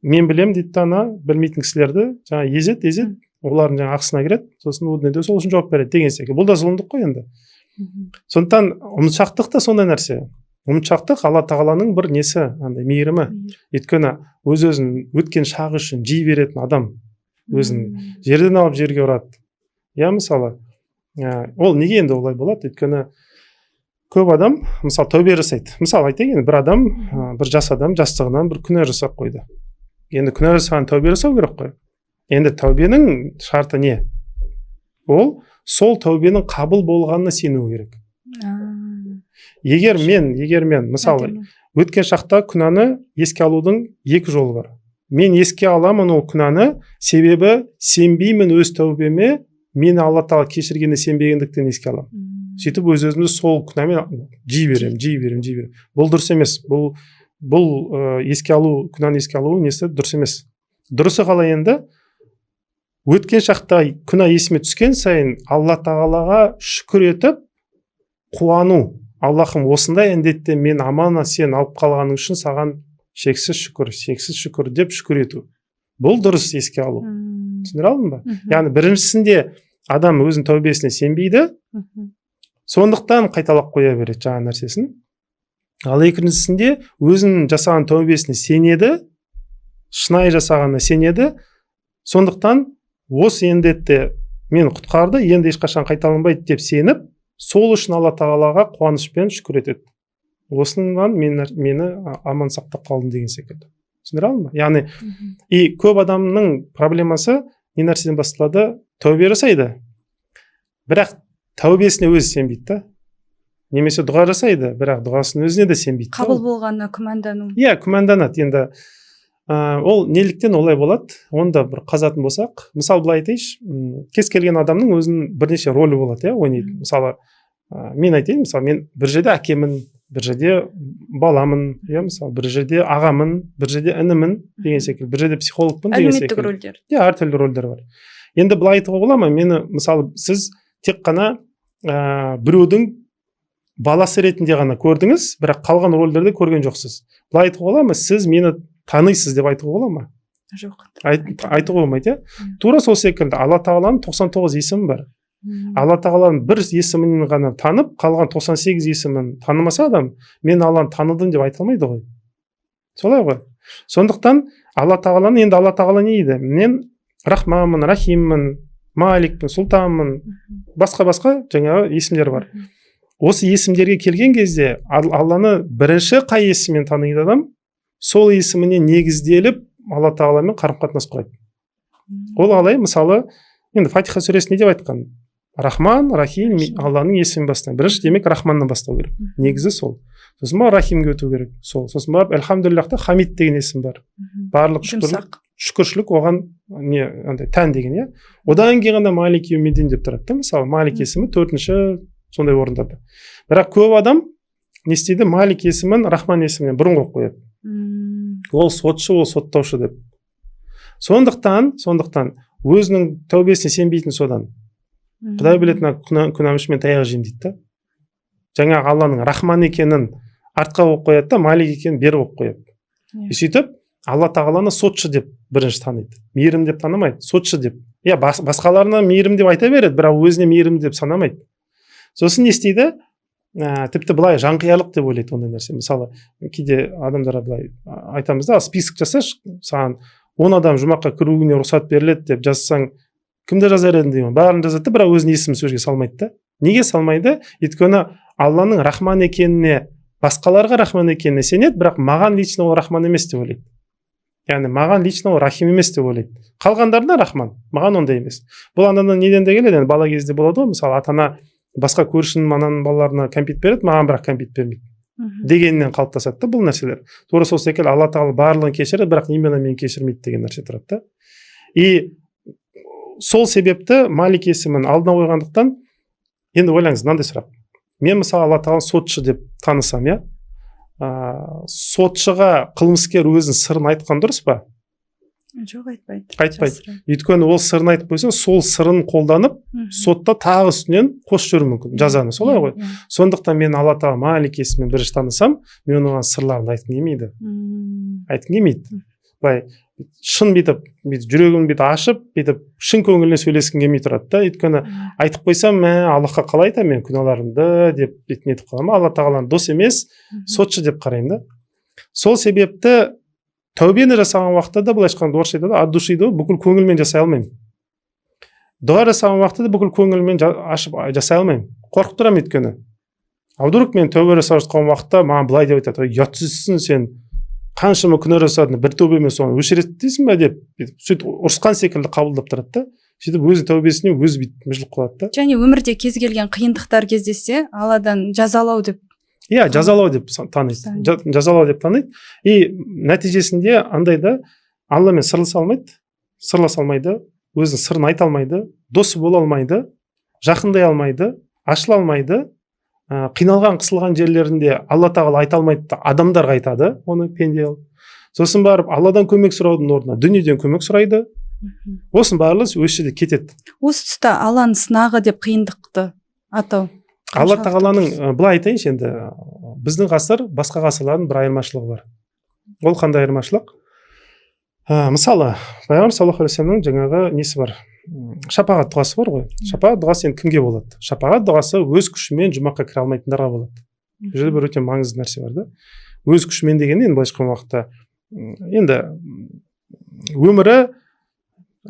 Мен білем дейді, ана білмейтін кісілерді жаңа езеді, олардың жаңа ақысына кіреді, сосын өтінеді, сол үшін жауап береді деген секілді. Бұл да зұлымдық қой енді. Сондықтан ұмытшақтық та сондай нәрсе. Ұмытшақтық Алла тағаланың бір несі, андай мейірімі. Өйткені өз-өзін өткен шағы үшін жей беретін адам өзін жерден алып жерге ұрады. Я мысалы, ол неге енді олай болады? Өйткені көп адам, мысалы, тәубе жасайды. Мысалы айтайын, бір адам, бір жас адам жастығынан бір күнә жасап қойды. Енді күнә жасаған тәубе жасау керек қой. Енді тәубенің шарты не? Ол сол тәубенің қабыл болғанына сену керек. Егер мен, мысалы, өткен шақта күнәні еске алудың екі жолы бар. Мен еске аламын ол күнәні, себебі сенбеймін өз тәубеме, мені Алла тағала кешіргенде сенбегендіктен еске аламын. Сөйтіп өз-өзімді сол күнәмен жей беремін. Бұл дұрыс емес. Бұл еске алу, күнәні еске алу несі дұрыс емес. Дұрысы қалай енді? Өткен шақта күнә есіме түскен сайын Алла тағалаға шүкір етіп, қуану. Аллахым, осындай індеттен мен аман сен алып қалғаның үшін саған шексіз шүкір деп шүкір ету. Бұл дұрыс еске алу. Түсіндіре алдың ба? Яғни біріншісінде адам өзінің тәубесіне сенбейді, сондықтан қайталап қоя береді жаңа нәрсесін. Ал екіншісінде өзінің жасаған тәубесіне сенеді, шынайы жасағанына сенеді, сондықтан осы індетті мен құтқарды, енді ешқашан қайталанбайды деп сеніп, сол үшін Алла тағалаға қуанышпен шүкір етеді. Осынан мені аман сақтап қалдым деген секілді. Түсіндіре алдың ба? Яғни, көп адамның проблемасы не нәрседен басталады? Тәубе жасайды. Бірақ тәубесіне өзі сенбейді. Немесе дұға жасайды, бірақ дұғасының өзіне де сенбейді. Қабыл болғанына күмәндану. Иә, күмәнданады. Енді ол неліктен олай болады? Онда бір қазатын болсақ, мысалы былай айтайыншы, кез келген адамның өзінің бірнеше рөлі болады, ойнайды. Мысалы, мен айтайын, мысалы, мен бір жерде әкемін, бір жерде баламын, мысалы, бір жерде ағамын, бір жерде інімін деген секілді, бір жерде психологпын деген секілді. Әлеуметтік рөлдер. Иә, әртүрлі рөлдер бар. Енді былай айтуға бола ма? Мені, мысалы, сіз тек қана біреудің баласы ретінде ғана көрдіңіз, бірақ қалған рөлдерді көрген жоқсыз. Былай айтуға бола ма? Сіз мені танисыз деп айтуға бола ма? жоқ, айтуға болмайды, иә. Тура сол секілді Алла тағаланың 99 есімі бар. Алла тағаланың бір есімін ғана танып, қалған 98 есімін танымаса адам, мен Алланы таныдым деп айта алмайды ғой. Солай ғой. Сондықтан Алла тағаланы, енді Алла тағала не дейді? Мен Рахманмын, Рахиммін, Маликпін, Сұлтанмын, басқа жаңағы есімдер бар. Осы есімдерге келген кезде Алланы бірінші қай есіммен таниды адам, сол есіміне негізделіп Алла тағаламен қарым-қатынас құрайды. Ол қалай? Мысалы, енді Фатиха сүресі не деп айтқан? Рахман, Рахим, Алланың есімін бастан. Бірінші демек Рахманнан бастау керек. Негізі сол. Сосын барып Рахимге өту керек. Сосын барып Әлхамдулиллахта Хамид деген есім бар. Барлық шүкіршілік оған тән деген, иә. Одан кейін ғана Малик Йаумиддин деп тұрады. Мысалы, Малик есімі 4-ші сондай орындарда. Бірақ көп адам не істейді? Малик есімін Рахман есімінен бұрын қойып қояды. Ол сотшы, ол соттаушы деп. Сондықтан өзінің тәубесіне сенбейтін содан. Құдай білетін күнәмішімен таяқ жеймін дейді да. Жаңағы Алланың Рахман екенін артқа қойып қояды да, Малик екенін бері қойып қояды. Сөйтіп, Алла тағаланы сотшы деп бірінші таниды. Мейірім деп танымайды, сотшы деп. Иә, басқаларына мейірім деп айта береді, бірақ өзіне мейірім деп санамайды. Сосын не істейді? Тіпті былай жанқиялық деп ойлайды ондай нәрсе. Мысалы, кейде адамдарға былай айтамыз да, список жасашы, саған 10 адам жұмаққа кіруіне рұқсат беріледі деп жазсаң, кімді жазар едің деймін. Бәрін жазады, бірақ өзінің есімін сөзге салмайды да. Неге салмайды? Өйткені Алланың Рахман екеніне, басқаларға Рахман екеніне сенеді, бірақ маған лично ол Рахман емес деп ойлайды. Яғни маған лично ол Рахим емес деп ойлайды. Қалғандарына Рахман, маған ондай емес. Бұл анадан неден де келеді? Бала кезде болады ғой, мысалы, ата-ана басқа көршінің ананың балаларына кәмпит береді, маған бірақ кәмпит бермейді. Дегеннен қалыптасады бұл нәрселер. Тура сол секілді Алла тағала барлығын кешіреді, бірақ именно мені кешірмейді деген нәрсе тұрады да. И сол себепті Малик есімін алдына қойғандықтан, енді ойлаңыз, мынандай сұрақ. Мен мысалы Алла тағаланы сотшы деп танысам, иә? Сотшыға қылмыскер өзінің сырын айтқан дұрыс па? Жоқ, айтпайды. Айтпайды. Өйткені ол сырын айтып қойса, сол сырын қолданып, сотта тағы үстінен қосып жүру мүмкін жазаны, солай ғой. Сондықтан мен Алла тағала Малик есімімен бірінші танысам, мен оған сырларын айтқым келмейді. Айтқым келмейді. Былай шын бүйтіп жүрегімді бүйтіп ашып, бүйтіп шын көңіліне сөйлескім келмей тұрады да. Өйткені айтып қойсам, Аллахқа қалай айтамын мен күнәларымды деп нетіп қаламын. Алла тағаланы дос емес, сотшы деп қараймын да. Сол себепті тәубені жасаған уақытта да, былайша айтқанда орысша айтады, ат души дейді, бүкіл көңілмен жасай алмаймын. Дұға жасаған уақытта да бүкіл көңілмен ашып жасай алмаймын. Қорқып тұрамын өйткені. Вдруг мен тәубе жасап жатқан уақытта маған былай деп айтады, ұятсызсың сен, қаншама күнә жасадың, бір тәубемен соны өшіреді дейсің бе деп, сөйтіп ұрысқан секілді қабылдап тұрады да. Сөйтіп өз тәубесіне өзі бүйтіп мүжіліп қалады да. Және өмірде кез келген қиындықтар кездессе, Алладан жазалау деп. Иә, жазалау деп таниды. Жазалау деп таниды. И нәтижесінде андай да, Алламен сырласа алмайды, өзінің сырын айта алмайды, досы бола алмайды, жақындай алмайды, ашыла алмайды. Қиналған, қысылған жерлерінде Алла тағала айта алмайды да, адамдарға айтады, оны пенде алып. Сосын барып Алладан көмек сұраудың орнына дүниеден көмек сұрайды. Осын барлығы осы жерде кетеді. Осы тұста Алланың сынағы деп қиындықты атау. Алла тағаланың, былай айтайыншы енді, біздің ғасыр басқа ғасырлардың бір айырмашылығы бар. Ол қандай айырмашылық? Мысалы, пайғамбар саллаллаху алейхи вассаламның жаңағы несі бар? Шапағат дұғасы бар ғой. Шапағат дұғасы енді кімге болады? Шапағат дұғасы өз күшімен жұмаққа кіре алмайтындарға болады. Бұл жерде бір өте маңызды нәрсе бар да. Өз күшімен дегенде енді былайша айтқан уақытта енді өмірі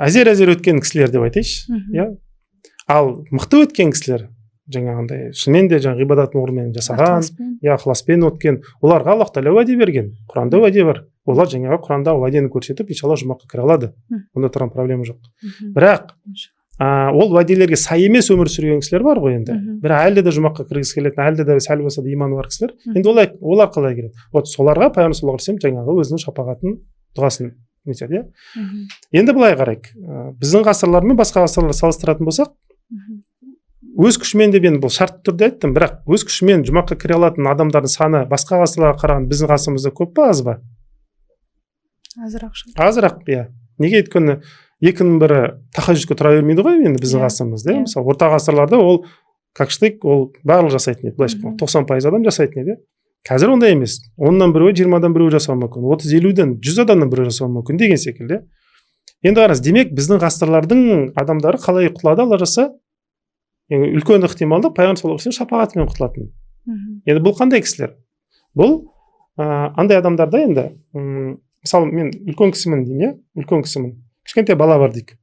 әзер өткен кісілер деп айтайыншы, иә. Ал мықты өткен кісілер, жаңағындай шынымен де жаңағы ғибадатын орнымен жасаған, иә, ықыласпен өткен, оларға Аллах тағала уәде берген. Құранда уәде бар. Олар жаңағы Құранда уәдені көрсетіп, иншалла жұмаққа кіре алады. Онда тұрған проблема жоқ. Бірақ ол уәделерге сай емес өмір сүрген кісілер бар ғой енді. Бірақ әлде де жұмаққа кіргісі келетін, әлде де сәл болса да иманы бар кісілер. Енді олар қалай келеді? Вот соларға пайғамбар саллаллаху алейхи вассалам жаңағы өзінің шапағатын, дұғасын нетеді, иә. Енді былай қарайық. Біздің ғасырлар мен басқа ғасырларды салыстыратын болсақ, өз күшімен деп енді бұл шартты түрде айттым, бірақ өз күшімен жұмаққа кіре алатын адамдардың саны басқа ғасырларға қарағанда біздің ғасырымызда көп па, аз ба? Азырақ, иә. Неге? Өйткені екінің бірі тахаджудқа тұра бермейді ғой енді біздің ғасырымызда. Мысалы орта ғасырларда ол как штык, ол барлық жасайтын еді, былайша 90% адам жасайтын еді. Қазір ондай емес. 10-нан біреуі, 20-дан біреуі жасауы мүмкін, 30-50-ден 100 адамнан біреуі жасауы мүмкін деген секілді. Енді қараңыз, демек біздің ғасырлардың адамдары қалай құтылады Алла жазса? Үлкен ықтималдық пайғамбар саллаллаху алейхи вассалам шапағатымен құтылатын. Енді бұл қандай кісілер? Бұл андай адамдарда енді мысалы мен үлкен кісімін деймін, иә, үлкен кісімін. Кішкентай бала бар дейік.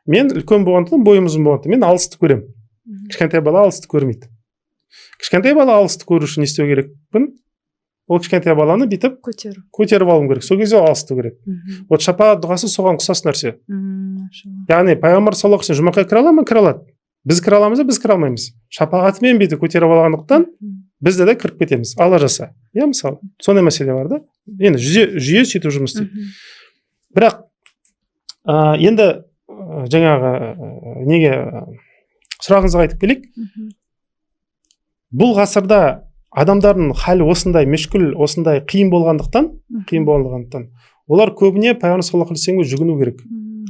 Мен үлкен болғандықтан, бойым ұзын болғандықтан мен алысты көремін. Кішкентай бала алысты көрмейді. Кішкентай бала алысты көру үшін не істеу керекпін? Ол кішкентай баланы бүйтіп көтеріп алуым керек. Сол кезде алысты көреді. Вот шапағат дұғасы соған ұқсас нәрсе. Яғни пайғамбар саллаллаху алейхи вассалам жұмаққа кіре ала ма? Кіре алады. Біз кіре аламыз ба? Біз кіре алмаймыз. Шапағатымен бүйтіп көтеріп алғандықтан біз де кіріп кетеміз. Алла жаса. Иә, мысалы. Сондай мәселе бар да. Енді жүйе сөйтіп жұмыс істейді. Бірақ енді жаңағы неге сұрағыңызға айтып келейік. Бұл ғасырда адамдардың халі осындай мүшкіл, осындай қиын болғандықтан, олар көбіне пайғамбар саллаллаху алейхи вассаламға жүгіну керек.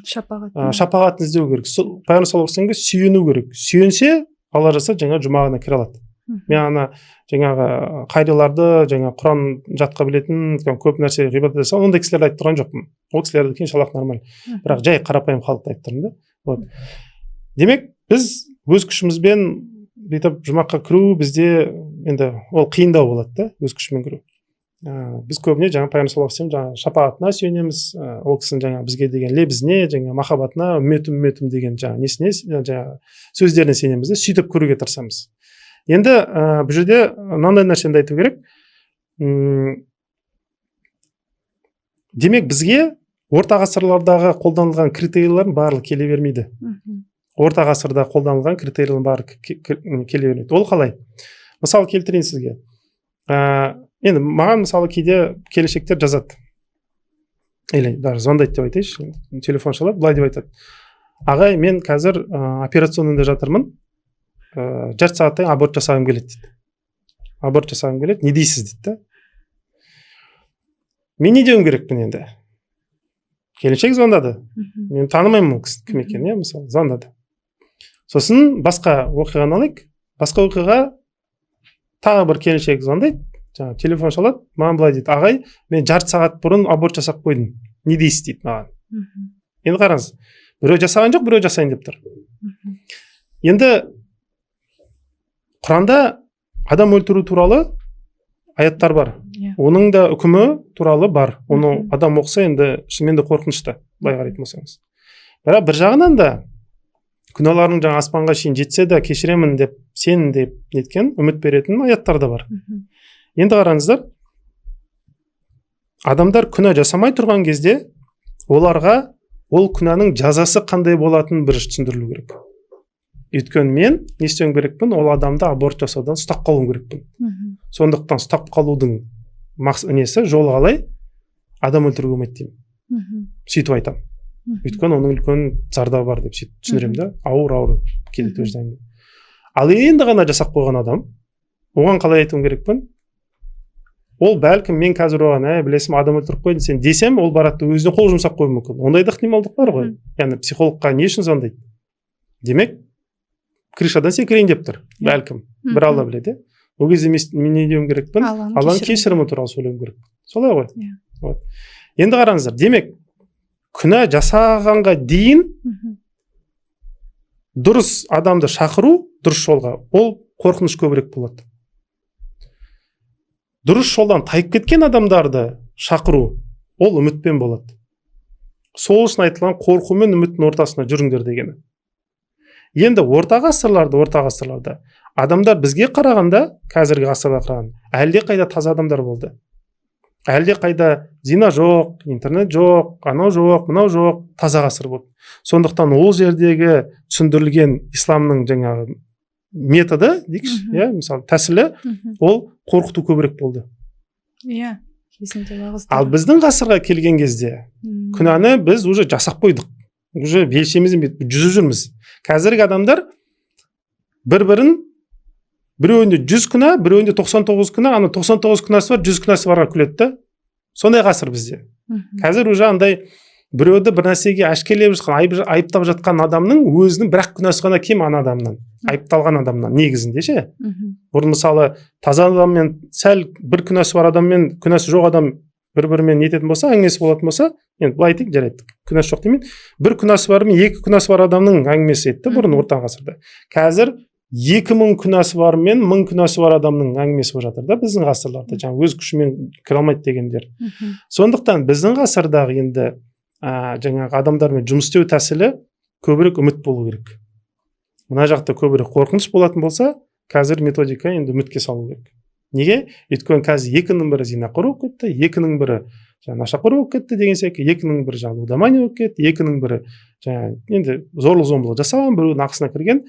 Шапағатын іздеу керек. Пайғамбар саллаллаху алейхи вассаламға сүйену керек. Сүйенсе, Алла жаса жаңа жұмағына кіре алады. Мен ана жаңағы қайдаларды, жаңа Құран жатқа білетін көп нәрсе ғибадат жасау, ондай кісілерді айтып тұрған жоқпын. Ол кісілерді кейін шалақ нормаль. Бірақ жай қарапайым халықты айтып тұрмын да. Вот. Демек, біз өз күшімізбен бүйтіп жұмаққа кіру бізде енді ол қиындау болады да, өз күшімен кіру. Біз көбіне жаңа пайғамбар саллаллаху алейхи вассалам шапағатына сүйенеміз, ол кісінің жаңа бізге деген лебізіне, жаңа махаббатына, үмметім деген жаңа несіне, жаңа сөздеріне сенеміз де, сөйтіп көруге тырысамыз. Енді бұл жерде мынандай нәрсені айту керек. Демек бізге орта ғасырлардағы қолданылған критерийлердің барлығы келе бермейді. Орта ғасырда қолданылған критерийлердің барлығы келе бермейді. Ол қалай? Мысалы келтірейін сізге. Енді маған мысалы кейде келешектер жазады. Или даже звондайды деп айтайыншы. Телефон шалады, былай деп айтады. Ағай, мен қазір операционында жатырмын. Жарты сағаттан аборт жасағым келеді дейді. Аборт жасағым келеді, не дейсіз дейді да. Мен не деуім керекпін енді? Келіншек звондады. Мен танымаймын ол кісі кім екенін, иә, мысалы, звондады. Сосын басқа оқиғаны алайық. Басқа оқиға тағы бір келіншек звондайды. Жаңа телефон шалады, маған былай дейді: ағай, мен жарты сағат бұрын аборт жасап қойдым. Не дейсіз дейді маған. Енді қараңыз, біреу жасаған жоқ, біреу жасайын деп тұр. Енді Құранда адам өлтіру туралы аяттар бар. Оның да үкімі туралы бар. Оны адам оқыса енді шынымен де қорқынышты, былай қарайтын болсаңыз. Бірақ бір жағынан да күнәларың жаңа аспанға шейін жетсе де кешіремін деп, сен деп неткен үміт беретін аяттар да бар. Енді қараңыздар, адамдар күнә жасамай тұрған кезде оларға ол күнәнің жазасы қандай болатынын бірінші түсіндірілу керек. Өйткені мен не істеуім керекпін? Ол адамды аборт жасаудан ұстап қалуым керекпін. Сондықтан ұстап қалудың несі, жолы қалай? Адам өлтіруге болмайды деймін. Сөйтіп айтамын. Өйткені оның үлкен зардабы бар деп сөйтіп түсіндіремін да, ауыр келеді өз заңында. Ал енді ғана жасап қойған адам, оған қалай айтуым керекпін? Ол бәлкім мен қазір оған, білесің, адам өлтіріп қойдың сен десем, ол барады өзіне қол жұмсап қоюы мүмкін. Ондай да ықтималдық бар ғой. Яғни психологқа не үшін звондайды? Демек, крышадан секірейін деп тұр. Бәлкім. Бір Алла біледі. Ол кезде мен не деуім керекпін? Алланың кешірімі туралы сөйлеуім керек. Солай ғой. Енді қараңыздар. Демек, күнә жасағанға дейін дұрыс адамды шақыру, дұрыс жолға, ол қорқыныш көбірек болады. Дұрыс жолдан тайып кеткен адамдарды шақыру, ол үмітпен болады. Сол үшін айтылған қорқу мен үміттің ортасына жүріңдер дегені. Енді орта ғасырларда адамдар бізге қарағанда, қазіргі ғасырға қарағанда, әлде қайда таза адамдар болды. Әлде қайда зина жоқ, интернет жоқ, анау жоқ, мынау жоқ, таза ғасыр болды. Сондықтан ол жердегі түсіндірілген исламның жаңағы методы, дейікші, мысалы тәсілі, ол қорқыту көбірек болды. Иә, ал біздің ғасырға келген кезде күнәні біз уже жасап қойдық. Уже белшемізбен жүзіп жүрміз. Қазіргі адамдар бір-бірін, біреуінде 100 күнә, біреуінде 99 күнә, ана 99 күнәсі бар, 100 күнәсі барға күледі. Сондай ғасыр бізде. Қазір уже андай біреуді бір нәрсеге әшкерелеп жатқан айыптап жатқан адамның өзінің бірақ күнәсі ғана кем ана адамнан, айыпталған адамнан негізінде ше. Бұрын мысалы таза адаммен сәл бір күнәсі бар адаммен күнәсі жоқ адам бір-бірімен нететін болса, әңгімесі болатын болса, енді былай айтайық, жарайды, күнәсі жоқ демеймін. Бір күнәсі бар мен екі күнәсі бар адамның әңгімесі еді бұрын орта ғасырда. Қазір 2000 күнәсі бар мен 1000 күнәсі бар адамның әңгімесі болып жатыр да біздің ғасырларда, жаңа өз күшімен кіре алмайды дегендер. Сондықтан біздің ғасырдағы енді жаңағы адамдармен жұмыс істеу тәсілі көбірек үміт болу керек. Мына жақта көбірек қорқыныш болатын болса, қазір методика енді үмітке салу керек. Неге? Өйткені қазір екінің бірі зинақор болып кетті, екінің бірі нашақор болып кетті деген секілді, екінің бірі лудомания болып кетті, екінің бірі енді зорлық зомбылық жасаған, біреудің ақысына кірген,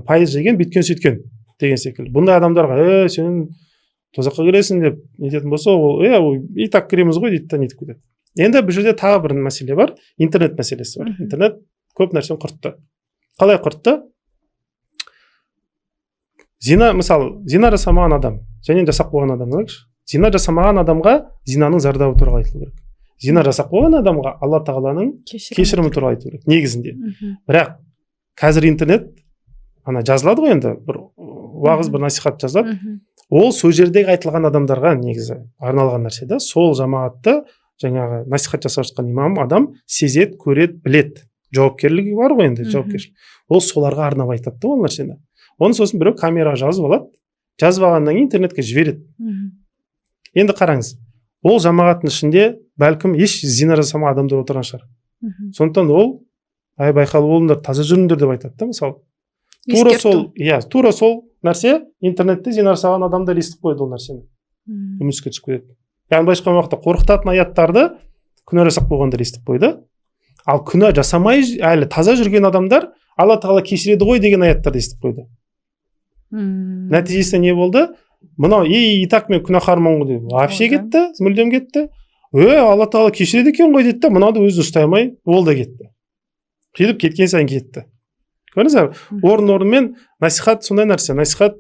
пайыз жеген, бүйткен сөйткен деген секілді. Бұндай адамдарға сен тозаққа кіресің деп нететін болса, ол и так кіреміз ғой дейді да нетіп кетеді. Енді бұл жерде тағы бір мәселе бар, интернет мәселесі бар. Интернет көп нәрсені құртты. Қалай құртты? Мысалы, зина жасамаған адам және жасап қойған адам, зина жасамаған адамға зинаның зардабы туралы айтылу керек. Зина жасап қойған адамға Алла тағаланың кешірімі туралы айту керек негізінде. Бірақ қазір интернет жазылады ғой, енді бір уағыз, бір насихат жазылады. Ол сол жердегі айтылған адамдарға негізі арналған нәрсе да. Сол жамағатты жаңағы насихат жасап жатқан имам адам сезеді, көреді, біледі. Жауапкерлігі бар ғой енді, жауапкершілік. Ол соларға арнап айтады да ол нәрсені. Оны сосын біреу камераға жазып алады, жазып алғаннан кейін интернетке жібереді. Енді қараңыз, ол жамағаттың ішінде бәлкім еш зина жасамаған адамдар отырған шығар. Сондықтан ол байқалып болыңдар, таза жүріңдер деп айтады да, мысалы. Тура сол нәрсе интернетте зина жасаған адамдар естіп қойды ол нәрсені. Үмітке түсіп кетеді. Яғни былайша айтқан уақытта қорқытатын аяттарды күнә жасап қойғандар естіп қойды. Ал күнә жасамай әлі таза жүрген адамдар Алла тағала кешіреді ғой деген аяттарды естіп қойды. Нәтижесі не болды? Мынау и так мен күнәһармын ғой деп вообще кетті, мүлдем кетті. Алла тағала кешіреді екен ғой деді да, мынауды өзін ұстай алмай ол да кетті. Сөйтіп кеткен сайын кетті. Көрдіңіз, орын-орынмен насихат сондай нәрсе. Насихат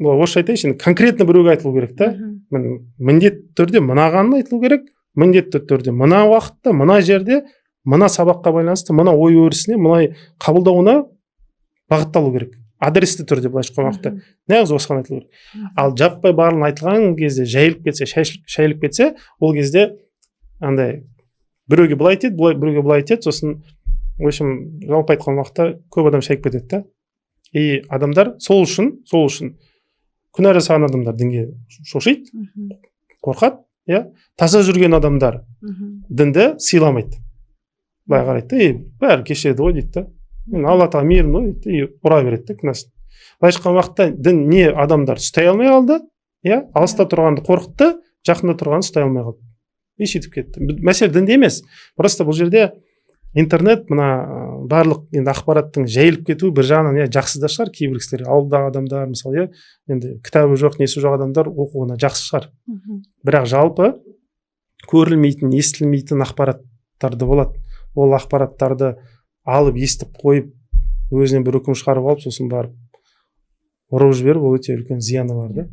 орысша айтайыншы, конкретно біреуге айтылу керек та. Міндетті түрде мынағанын айтылу керек, міндетті түрде мына уақытта, мына жерде, мына сабаққа байланысты, мына ой өрісіне, мына қабылдауына бағытталу керек. Адресті түрде былайша айтқан уақытта неғыз осыған айтылу керек. Ал жаппай барлығын айтылған кезде жайылып кетсе, шайылып кетсе, ол кезде андай біреуге былай айтады, біреуге былай айтады, сосын в общем жалпы айтқан уақытта көп адам шайып кетеді да. И адамдар сол үшін күнә жасаған адамдар дінге шошиды, қорқады, таза жүрген адамдар дінді сыйламайды. Былай қарайды, бәрі кешіреді ғой дейді да. Алла тағала мейірімді ғой дейді, ұра береді да күнәсін. Былайша айтқан уақытта дін не адамдар ұстай алмай қалды, алыста тұрғанды қорқытты, жақында тұрғанды ұстай алмай қалды. И сөйтіп кетті. Мәселе дінде емес. Просто бұл жерде интернет мына барлық енді ақпараттың жайылып кетуі бір жағынан жақсы да шығар, кейбір кісілер ауылдағы адамдар мысалы енді кітабы жоқ, несі жоқ адамдар оқуына жақсы шығар. Бірақ жалпы көрілмейтін, естілмейтін ақпараттарды болады. Ол ақпараттарды алып естіп қойып өзінен бір үкім шығарып алып сосын барып ұрып жіберіп ол өте үлкен зияны бар да.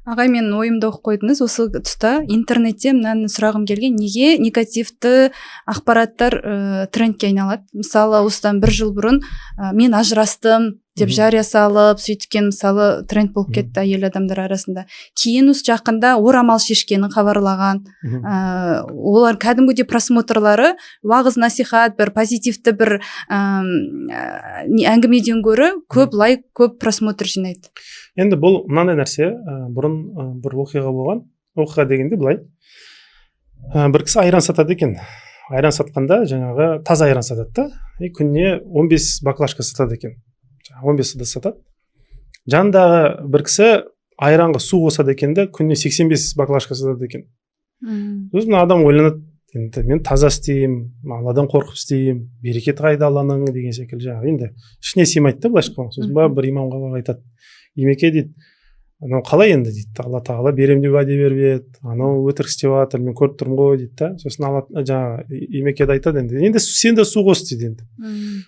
Ағай, мен ойымды оқып қойдыңыз. Осы тұста интернетте мынаны сұрағым келген, неге негативті ақпараттар трендке айналады? Мысалы, осыдан 1 жыл бұрын мен ажырастым деп жария салып, сөйткен мысалы тренд болып кетті әйел адамдар арасында. Кейін осы жақында орамал шешкенін хабарлаған. Олар кәдімгідей просмотрлары уағыз насихат, бір позитивті бір әңгімеден гөрі көп лайк, көп просмотр жинайды. Енді бұл мынандай нәрсе, бұрын бір оқиға болған. Оқиға дегенде былай. Бір кісі айран сатады екен. Айран сатқанда жаңағы таза айран сатады да. Күніне 15 баклажка сатады екен. 15 ыдыс сатады. Жандағы бір кісі айранға су қосады екен де, күніне 85 баклажка сатады екен. Сосын адам ойланады, енді мен таза істеймін, Алладан қорқып істеймін, берекет қайда Алланың деген секілді жаңағы. Енді ішіне сыймайды да былайша айтқанда. Сосын бір имамға айтады, имеке дейді, анау қалай енді дейді, Алла тағала берем деп уәде беріп еді, анау өтірік істеп жатыр, мен көріп тұрмын ғой дейді да. Сосын жаңағы имеке айтады, енді сен де су қос дейді енді.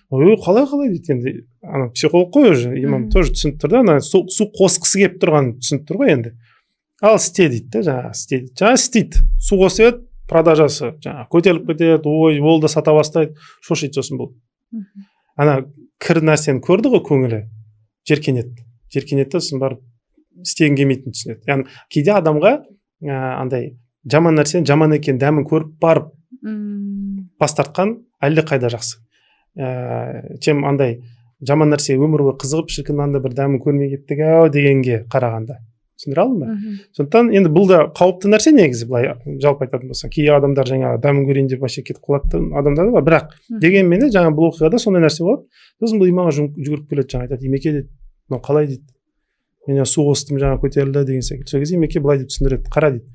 Қалай дейді, енді ана психолог қой уже, имам тоже түсініп тұр да, ана су қосқысы келіп тұрғанын түсініп тұр ғой енді. Ал істе дейді да, жаңағы істейді. Жаңағы істейді. Су қосып еді, продажасы жаңағы көтеріліп кетеді, ой ол да сата бастайды, шошиды. Сосын бұл ана кір нәрсені көрді ғой, көңілі жеркенеді да, сосын барып істегің келмейтінін түсінеді. Яғни кейде адамға андай жаман нәрсенің жаман екен дәмін көріп барып бас тартқан әлде қайда жақсы. Чем андай жаман нәрсе өмір бойы қызығып шіркін мынандай бір дәмін көрмей кеттік ау дегенге қарағанда. Түсіндіре алдым ба? Сондықтан енді бұл да қауіпті нәрсе негізі, былай жалпы айтатын болсаң. Кей адамдар жаңағы дәмін көрейін деп вообще кетіп қалатын адамдар да бар. Бірақ дегенмен де жаңағы бұл оқиғада сондай нәрсе болады. Сосын бұл имамға жүгіріп келеді, жаңағы айтады, Имеке дейді, мынау қалай дейді, мен су қостым жаңа көтерілді деген секілді. Сол кезде Имеке былай деп түсіндіреді, қара дейді,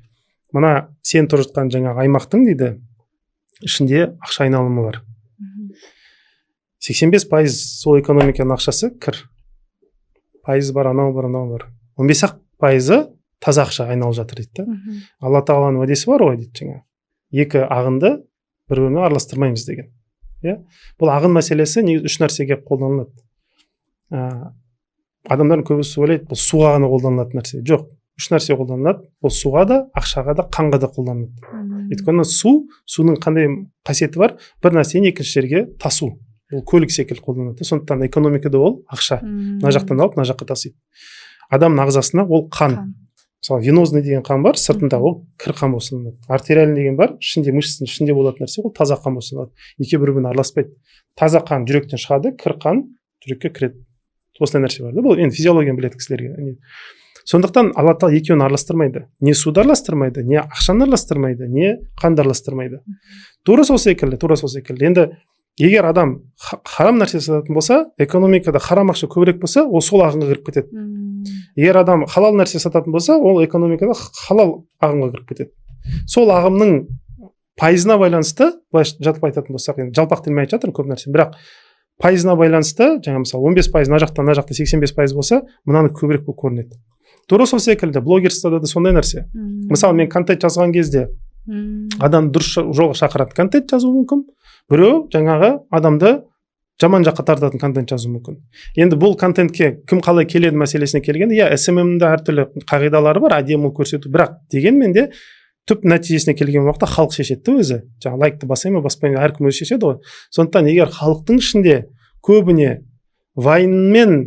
мына сен тұрып жатқан жаңағы аймақтың дейді ішінде ақша айналымы бар. 85% сол экономиканың ақшасы кір. Пайыз бар, анау бар. 15% таза ақша айналып жатыр дейді да. Алла тағаланың уәдесі бар ғой дейді жаңағы. Екі ағынды бір-біріне араластырмаймыз деген. Иә? Бұл ағын мәселесі негізі үш нәрсеге қолданылады. Адамдардың көбісі ойлайды, бұл суға ғана қолданылатын нәрсе. Жоқ, үш нәрсе қолданылады. Бұл суға да, ақшаға да, қанға да қолданылады. Өйткені суның қандай қасиеті бар? Bir нәрсені екінші жерге тасу. Ол көлік секілді қолданылады. Сондықтан экономикада ол ақша. Мына жақтан алып, мына жаққа тасиды. Адамның ағзасына ол қан. Мысалы, венозный деген қан бар, сыртында ол кір қан болып саналады. Артериальный деген бар, ішінде мышцаның ішінде болатын нәрсе, ол таза қан болып саналады. Екеуі бір-бірімен араласпайды. Таза қан жүректен шығады, кір қан жүрекке кіреді. Осындай нәрсе бар да. Бұл енді физиологияны білетін кісілерге. Сондықтан Алла тағала екеуін араластырмайды. Не суды араластырмайды, не ақшаны араластырмайды, не қанды араластырмайды. Тура сол секілді. Енді егер адам харам нәрсе сататын болса, экономикада харам ақша көбірек болса, ол сол ағынға кіріп кетеді. Егер адам халал нәрсе сататын болса, ол экономикада халал ағымға кіріп кетеді. Сол ағымның пайызына байланысты, былай жатып айтатын болсақ, енді жалпақ тілмен айтып жатырмын көп нәрсе, бірақ пайызына байланысты, жаңа мысалы 15% мына жақта 85% болса, мынаны көбірек болып көрінеді. Тура сол секілді блогерствода да сондай нәрсе. Мысалы мен контент жазған кезде адам дұрыс жолға шақыратын контент жазу мүмкін, біреу жаңағы адамды жаман жаққа тартатын контент жазу мүмкін. Енді бұл контентке кім қалай келеді мәселесіне келгенде, SMM-де әртүрлі қағидалары бар, әдемі көрсету, бірақ дегенмен де түп нәтижесіне келген уақытта халық шешеді өзі. Жаңа лайкты басайын ба, баспайын ба, әркім өзі шешеді ғой. Сондықтан егер халықтың ішінде көбіне вайнмен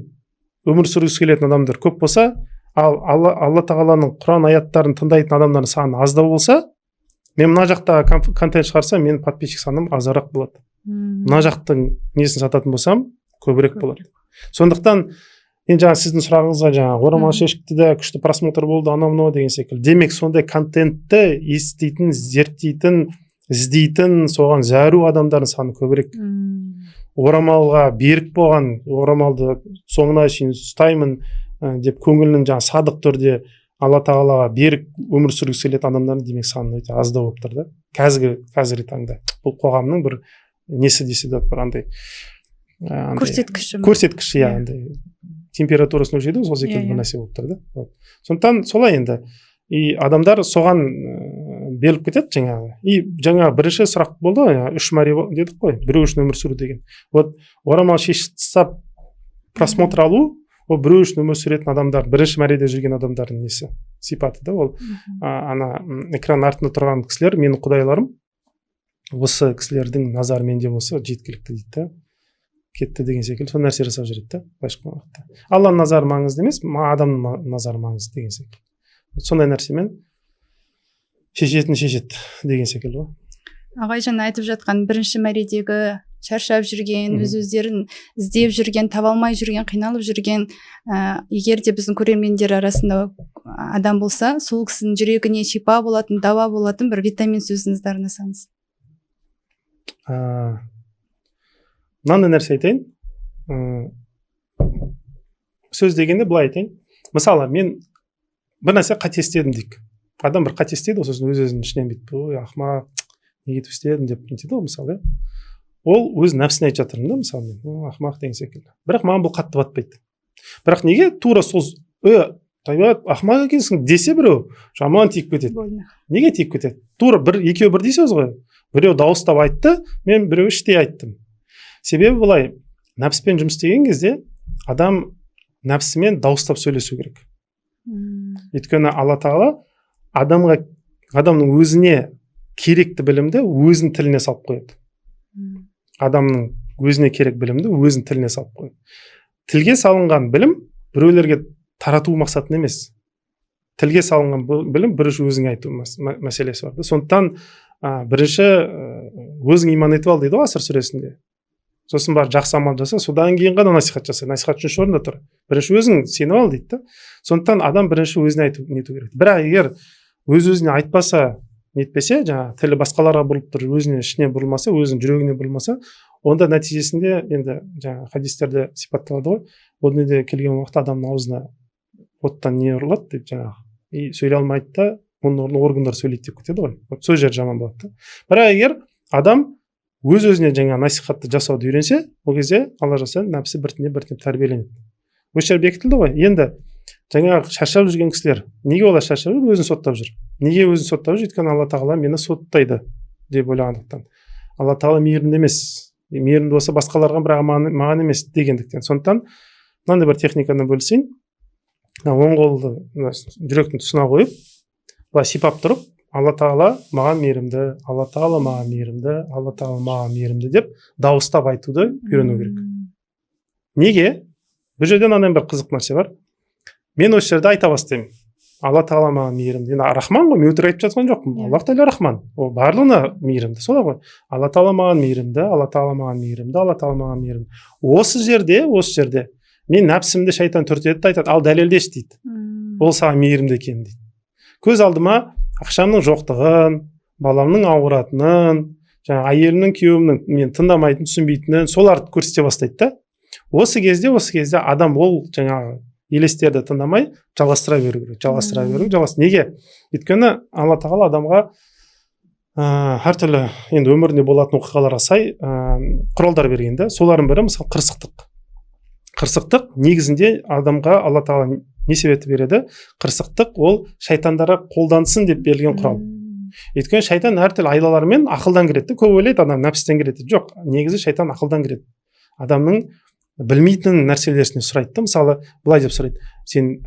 өмір сүргісі келетін адамдар көп болса, ал Алла тағаланың Құран аяттарын тыңдайтын адамдардың саны аздау болса, мен мына жақта контент шығарсам, менің подписчик саным азырақ болады. Мына жақтың несін сататын болсам, көбірек болады. Сондықтан енді жаңа сіздің сұрағыңызға жаңа орамал шешікті де күшті просмотр болды, анау деген секілді. Демек сондай контентті еститін, зерттейтін, іздейтін, соған зәру адамдардың саны көбірек. Орамалға берік болған, орамалды соңына шейін ұстаймын деп көңілінің жаңа садық түрде Алла тағалаға берік өмір сүргісі келетін адамдардың демек саны өте аздау болып тұр да. Қазіргі таңда бұл қоғамның бір несі десе де бір андай көрсеткіші андай температурасын өлшейді, сол секілді бір нәрсе болып тұр да. Сондықтан солай енді и адамдар соған беріліп кетеді жаңағы. И жаңа бірінші сұрақ болды ғой, 3 мәре дедік қой, біреу үшін өмір сүру деген. Вот орамал шешіп тастап просмотр алу, ол біреу үшін өмір сүретін адамдар, бірінші мәреде жүрген адамдардың несі, сипаты да. Ол ана экран артында тұрған кісілер, менің құдайларым, осы кісілердің назары менде болса жеткілікті дейді да. Кетті деген секілді сол нәрсе жасап жүреді да. Былайша уақытта. Алланың назары маңызды емес, адамның назары маңызды деген секілді. Сондай нәрсемен шешеді деген секілді ғой. Ағай жаңа айтып жатқан бірінші мәредегі шаршап жүрген, өздерін іздеп жүрген, таба алмай жүрген, қиналып жүрген, егер де біздің көрермендер арасында адам болса, сол кісінің жүрегіне шипа болатын, дауа болатын бір витамин сөзіңізді арнасаңыз. Мынандай нәрсе айтайын. Сөз дегенде былай айтайын. Мысалы, мен бір нәрсе қате істедім дейік. Адам бір қате істейді, сосын өз-өзінің ішінен бүйтіп, ой, ақымақ, неге өйтіп істедім деп нетеді ғой, мысалы. Ол өз нәпсіне айтып жатырмын да, мысалы мен, ақымақ деген секілді. Бірақ маған бұл қатты батпайды. Бірақ неге тура сол тайбат ақымақ екенсің десе біреу, жаман тиіп кетеді. Неге тиіп кетеді? Тура екеуі бірдей сөз ғой. Біреу дауыстап айтты, мен біреу іштей айттым. Себебі былай, нәпспен жұмыс істеген кезде адам нәпсімен дауыстап сөйлесу керек. Өйткені Алла тағала адамның өзіне керекті білімді өзінің тіліне салып қояды. Адамның өзіне керек білімді өзінің тіліне салып қояды. Тілге салынған білім біреулерге тарату мақсатында емес. Тілге салынған білім бірінші өзіңе айту мәселесі бар. Сондықтан бірінші өзің иман етіп ал дейді ғой Аср сүресінде. Сосын бар жақсы амал жаса, содан кейін ғана насихат жаса. Насихат үшінші орында тұр. Бірінші өзің сеніп ал дейді да. Сондықтан адам бірінші өзіне нету керек. Бірақ егер өз-өзіне айтпаса, нетпесе, жаңағы тілі басқаларға бұрылып тұр, өзіне ішіне бұрылмаса, өзінің жүрегіне бұрылмаса, онда нәтижесінде енді жаңағы хадистерде сипатталады ғой. Ол дүниеге келген уақытта адамның аузына оттан не ұрылады деп жаңағы сөйлей алмайды да, оның орнына органдар сөйлейді деп кетеді ғой. Сол жер жаман болады да. Бірақ егер адам өз-өзіне жаңа насихатты жасауды үйренсе, ол кезде алла жазсын нәпсі біртіндеп тәрбиеленеді. Осы жер бекітілді ғой. Енді жаңағы шаршап жүрген кісілер, неге олар шаршап жүр? Өзін соттап жүр. Неге өзін соттап жүр? Өйткені алла тағала мені соттайды деп ойлағандықтан. Алла тағала мейірімді емес. Мейірімді болса басқаларға, бірақ маған емес дегендіктен. Сондықтан мынандай бір техниканы бөлісейін. Оң қолды жүректің тұсына қойып, былай сипап тұрып, алла тағала маған мейірімді, алла тағала маған мейірімді, алла тағала маған мейірімді деп дауыстап айтуды үйрену керек. Неге? Бұл жерде мынандай бір қызық нәрсе бар. Мен осы жерде айта бастаймын. Алла тағала маған мейірімді. Енді рахман ғой, мен өтірік айтып жатқан жоқпын. Аллах тағала рахман. Ол барлығына мейірімді. Солай ғой. Алла тағала маған мейірімді, алла тағала маған мейірімді, алла тағала маған мейірімді. Осы жерде мен нәпсімді шайтан түртеді де айтады, ал дәлелдеші дейді. Ол саған мейірімді екен дейді. Көз алдыма ақшамның жоқтығын, баламның ауыратынын, жаңағы әйелімнің, күйеуімнің мен тыңдамайтын, түсінбейтінін, соларды көрсете бастайды да. Осы кезде адам ол жаңағы елестерді тыңдамай жалғастыра беру керек. Неге? Өйткені алла тағала адамға әртүрлі енді өмірінде болатын оқиғаларға сай құралдар берген да. Солардың бірі мысалы қырсықтық. Қырсықтық негізінде адамға алла тағала не себепті береді? Қырсықтық ол шайтандарға қолдансын деп берілген құрал. Өйткені шайтан әртүрлі айлалармен ақылдан кіреді. Көп ойлайды адам нәпсістен кіреді. Жоқ, негізі шайтан ақылдан кіреді. Адамның білмейтін нәрселеріне сұрайды да. Мысалы, былай деп сұрайды. Сен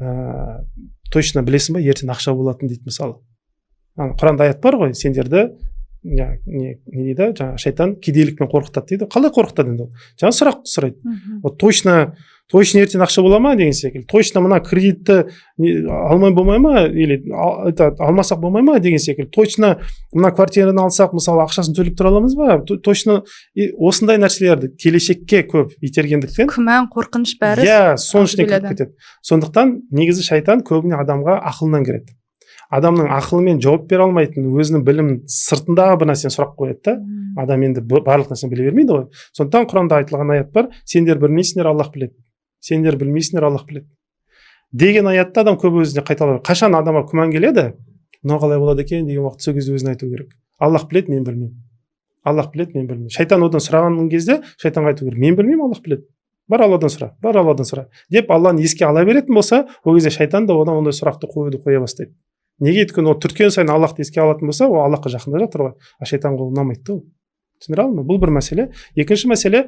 точно білесің ба, ертең ақша болатын дейді мысалы. Құранда аят бар ғой, сендерді не дейді, жаңағы шайтан кедейлікпен қорқытады дейді. Қалай қорқытады енді ол? Жаңа сұрақ сұрайды. Вот точно ертең ақша бола ма деген секілді. Точно мына кредитті алмай болмай ма, или алмасақ болмай ма деген секілді. Точно мына квартираны алсақ, мысалы ақшасын төлеп тұра аламыз ба? Точно осындай нәрселерді келешекке көп itергендіктен күмән, қорқыныш бәрі соның ішіне кіріп кетеді. Сондықтан негізі шайтан көбіне адамға ақылынан кіреді. Адамның ақылымен жауап бере алмайтын, өзінің білім сыртындағы бір нәрсені сұрақ қояды да. Адам енді барлық нәрсені біле бермейді ғой. Сондықтан Құранда айтылған аят бар: сендер білмейсіңдер, Аллах біледі. Сендер білмейсіңдер, Аллах біледі. Деген аятты адам көп өзіне қайталап. Қашан адамға күмән келеді, мынау қалай болады екен деген уақытта сол кезде өзіне айту керек. Аллах біледі, мен білмеймін. Аллах біледі, мен білмеймін. Шайтан одан сұраған кезде шайтанға айту керек: мен білмеймін, Аллах біледі. Бар Алладан сұра. Деп Алланы еске ала беретін болса, ол кезде шайтан да одан ондай сұрақты қоя бастайды. Неге? Өйткені ол түрткен сайын Аллахты еске алатын болса, ол Аллахқа жақында жатыр ғой. А шайтанға ол ұнамайды. Түсіндіре алдым ба? Бұл бір мәселе. Екінші мәселе,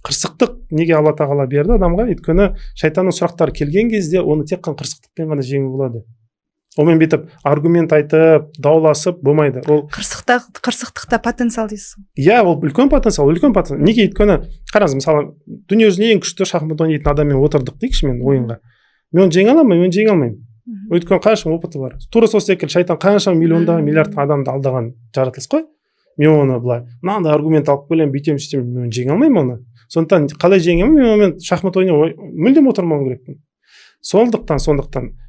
қырсықтық неге алла тағала берді адамға? Өйткені шайтанның сұрақтары келген кезде оны тек қана қырсықтықпен ғана жеңуге болады. Онымен бүйтіп аргумент айтып, дауласып болмайды. Ол қырсықтықта потенциал дейсіз. Иә, ол үлкен потенциал. Неге? Өйткені қараңыз, мысалы, дүниежүзінде ең күшті шахмат ойнайтын адаммен отырдық дейікші мен ойынға. Мен оны жеңе алмаймын. Өйткені қанша опыты бар. Тура сол секілді шайтан қанша миллиондаған, миллиард адамды алдаған жаратылыс қой. Мен оны былай мынандай аргумент алып келемін, бүйтемін, мен жеңе алмаймын оны. Сондықтан қалай жеңемін? Мен онымен шахмат ойнай мүлдем отырмауым керекпін. Сондықтан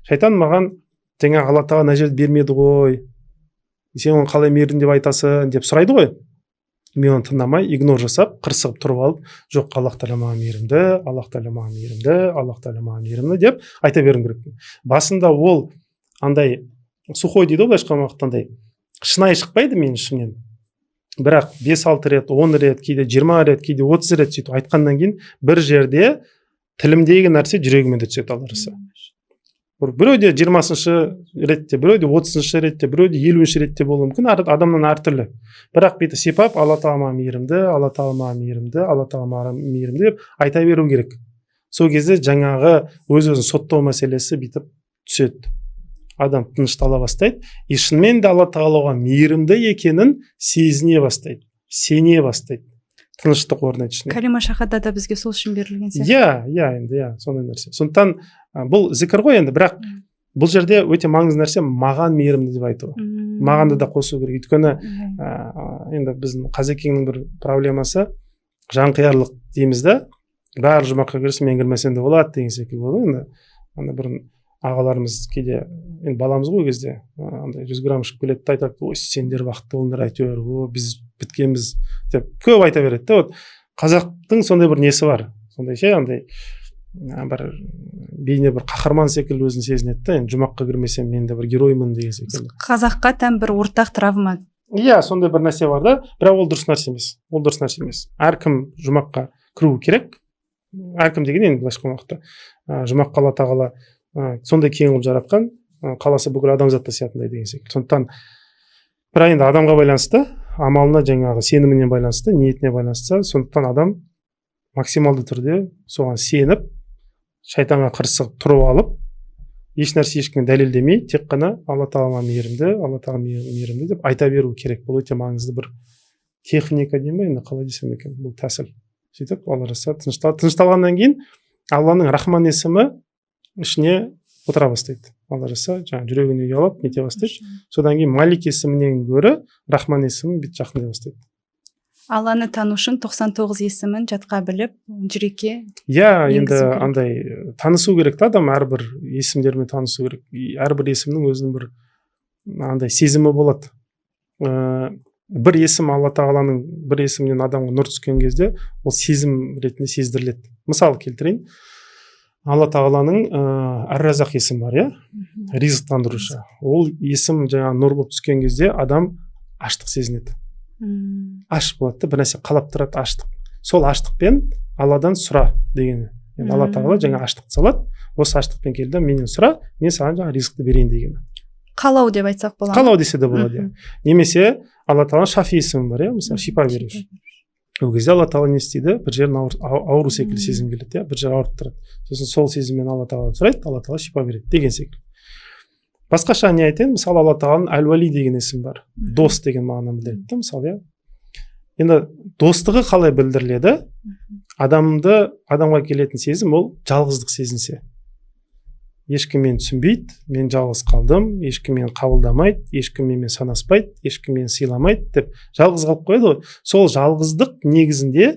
шайтан маған жаңағы алла тағала мына жерді бермеді ғой, сен оны қалай бердің деп айтасың деп сұрайды ғой. Мен оны тыңдамай, игнор жасап, қырсығып тұрып алып, жоқ, Аллах тағала маған мейірімді, Аллах тағала маған мейірімді, Аллах тағала маған мейірімді деп айта беруім керекпін. Басында ол андай сухой дейді ғой, былайша айтқан уақытта андай шынайы шықпайды менің ішімнен. Бірақ 5-6 рет, 10 рет, кейде 20 рет, кейде 30 рет сөйтіп айтқаннан кейін бір жерде тілімдегі нәрсе жүрегіме де түседі Алла жазса. Біреуде 20-шы ретте, біреуде 30-шы ретте, біреуде 50-шы ретте болуы мүмкін, адамнан әртүрлі. Бірақ бейті сипап, алла тағала маған мейірімді, алла тағала маған мейірімді, алла тағала маған мейірімді деп айта беру керек. Сол кезде жаңағы өз-өзін соттау мәселесі бейтіп түседі. адам тыныштала бастайды и шынымен де алла тағала оған мейірімді екенін сезіне бастайды, сене бастайды, тыныштық орнайды ішіне. калима шахада да бізге сол үшін берілген сияқты. Иә, енді сондай нәрсе. Сондықтан бұл зікір ғой енді, бірақ бұл жерде өте маңызды нәрсе маған мейірімді деп айту. Мағанды да қосу керек. Өйткені енді біздің Қазекеңнің бір проблемасы жанқиярлық дейміз да, бәрі жұмаққа кірсе мен кірмесем де болады деген секілді ғой. Енді ана бұрын ағаларымыз кейде, енді баламыз ғой кезде, андай 100 грамм ішіп келеді де айтады, ой сендер бақытты болыңдар әйтеуір, біз біткенбіз деп көп айта береді да. Вот қазақтың сондай бір несі бар, сондай ше, андай бір бейне бір қаһарман секілді өзін сезінеді да, енді жұмаққа кірмесем мен де бір героймын деген секілді. Қазаққа тән бір ортақ травма. Иә, сондай бір нәрсе бар да, бірақ ол дұрыс нәрсе емес. Ол дұрыс нәрсе емес. Әркім жұмаққа кіру керек. Әркім деген енді былайша айтқанда жұмаққа Алла тағала сондай кең қылып жаратқан, қаласы бүкіл адамзатты сиятындай деген секілді. Сондықтан бірақ енді адамға байланысты, амалына жаңағы сеніміне байланысты, ниетіне байланысты, сондықтан адам максималды түрде соған сеніп, шайтанға қырсығып тұрып алып, еш нәрсе ешкімге дәлелдемей, тек қана Алла тағала мейірімді, Алла тағала мейірімді деп айта беру керек. Бұл өте маңызды бір техника деймін ба, енді қалай десем екен, бұл тәсіл. Сөйтіп Алла жазса тынышталғаннан кейін Алланың Рахман есімі ішіне отыра бастайды. Алла жазса жаңағы жүрегіне ұялап нете бастайды. Содан кейін Малик есімінен гөрі Рахман есімін бет жақындай бастайды. Алланы тану үшін 99 есімін жатқа біліп, жүрекке. Иә, енді андай танысу керек та, адам әрбір есімдермен танысу керек. Әрбір есімнің өзінің бір андай сезімі болады. Бір есім, Алла тағаланың бір есімінен адамға нұр түскен кезде ол сезім ретінде сездіріледі. Мысалы келтірейін, Алла тағаланың Ар-Разақ есімі бар, иә, ризықтандырушы. Ол есім жаңа нұр болып түскен кезде адам аштық сезінеді. Аш болады, бір нәрсе қалап тұрады, аштық. Сол аштықпен Алладан сұра деген. Енді Алла тағала жаңа аштықты салады, осы аштықпен келді, менен сұра, мен саған жаңа ризықты берейін деген. Қалау деп айтсақ болады. Қалау десе де болады. Немесе Алла тағала Шафи есімі бар, иә, мысалы шипа беруші. Ол кезде Алла тағала не істейді? Бір жерін ауру секілді сезім келеді, иә, бір жер ауырып тұрады. Сосын сол сезіммен Алла тағала сұрайды, Алла тағала шипа береді деген секілді. Басқаша не айтайын? Мысалы Алла тағаланың Әл-Уали деген есім бар. Дос деген мағынаны білдіреді, мысалы, иә. Енді достығы қалай білдіріледі? Адамға келетін сезім ол жалғыздық сезінсе. Ешкім мені түсінбейді, мен жалғыз қалдым, ешкім мені қабылдамайды, ешкім менімен санаспайды, ешкім мені сыйламайды деп жалғыз қалып қояды ғой. Сол жалғыздық негізінде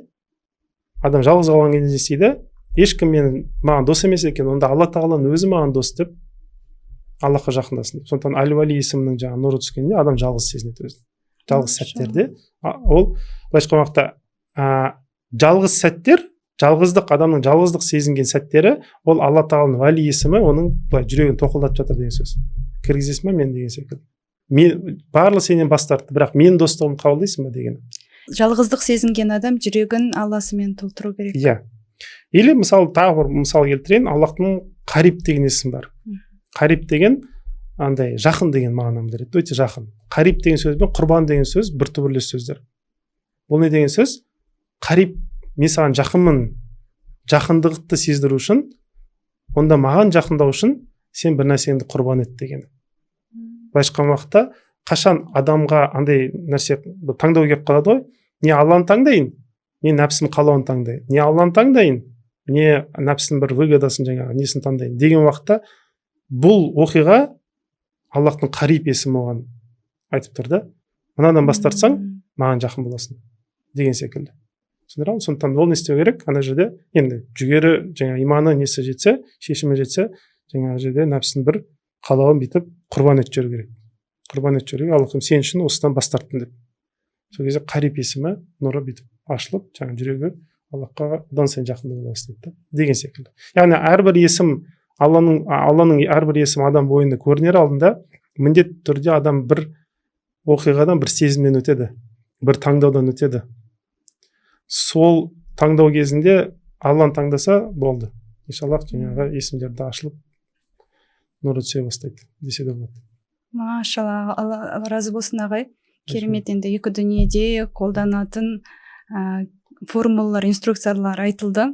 адам жалғыз қалған кезде не істейді? Ешкім маған дос емес екен, онда Алла тағаланың өзі маған дос деп Аллахқа жақындасын деп. Сондықтан Әл-Уали есімінің жаңа нұры түскенде адам жалғыз сезінеді өзін. Жалғыз сәттерде ол былайша айтқанда жалғыз сәттер, жалғыздық, адамның жалғыздық сезінген сәттері, ол Алла тағаланың Вали есімі оның былай жүрегін тоқылдатып жатыр деген сөз. Кіргізесің ба мен деген секілді. Мен барлық сенен бас тартты, бірақ менің достығымды қабылдайсың ба деген. Жалғыздық сезінген адам жүрегін Алласымен толтыру керек. Иә. Или мысалы тағы бір мысал келтірейін, Аллахтың Қариб деген есімі бар. Қариб деген андай жақын деген мағынаны білдіреді, өте жақын. Қариб деген сөз бен құрбан деген сөз бір түбірлес сөздер. Бұл не деген сөз? Қариб, мен саған жақынмын, жақындықты сездіру үшін, онда маған жақындау үшін сен бір нәрсеңді құрбан ет деген. Былайша айтқан уақытта қашан адамға андай нәрсе таңдау келіп қалады ғой, не Алланы таңдайын, не нәпсінің қалауын таңдайын, не Алланы таңдайын, не нәпсінің бір выгодасын жаңағы несін таңдайын деген уақытта бұл оқиға Аллахтың Қариб есімі оған айтып тұр да, мынадан бас тартсаң маған жақын боласың деген секілді. Сондықтан ол не істеу керек? Ана жерде енді жүгері жаңа иманы несі жетсе, шешімі жетсе, жаңа жерде нәпсінің бір қалауын бүйтіп құрбан етіп жүру керек. Құрбан етіп жүру керек, Аллахым сен үшін осыдан бас тарттым деп. Сол кезде Қариб есімі нұры бүйтіп ашылып, жаңа жүрегі Аллахқа одан сайын жақын бола бастайды деген секілді. Яғни әрбір есім Алланың әрбір есімі адам бойында көрінер алдында міндетті түрде адам бір оқиғадан бір сезімнен өтеді, бір таңдаудан өтеді. Сол таңдау кезінде Алланы таңдаса болды. Иншаллах жаңағы есімдерді ашылып нұры түсе бастайды десе де болады. Машалла, Алла разы болсын ағай. Керемет, енді екі дүниеде қолданатын формулалар, инструкциялар айтылды.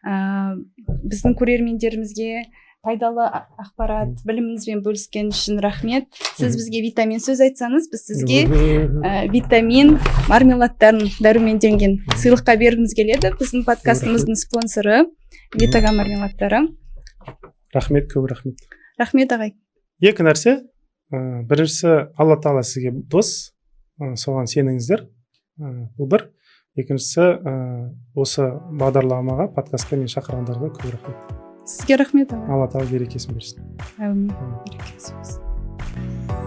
Біздің көрермендерімізге пайдалы ақпарат біліміңізбен бөліскен үшін рахмет. Сіз бізге витамин сөз айтсаңыз, біз сізге витамин мармеладтарын дәруменденген сыйлыққа бергіміз келеді. Біздің подкастымыздың спонсоры Витага мармеладтары. Рахмет, көп рахмет. Рахмет ағай. Екі нәрсе. Біріншісі, Алла Тағала сізге дос, соған сеніңіздер. Бұл бір. Екіншісі, осы бағдарламаға, подкастқа мен шақырғандарға көп рахмет. Сізге рахмет ағай. Алла Тағала берекесін берсін. Әумин. Берекесі болсын.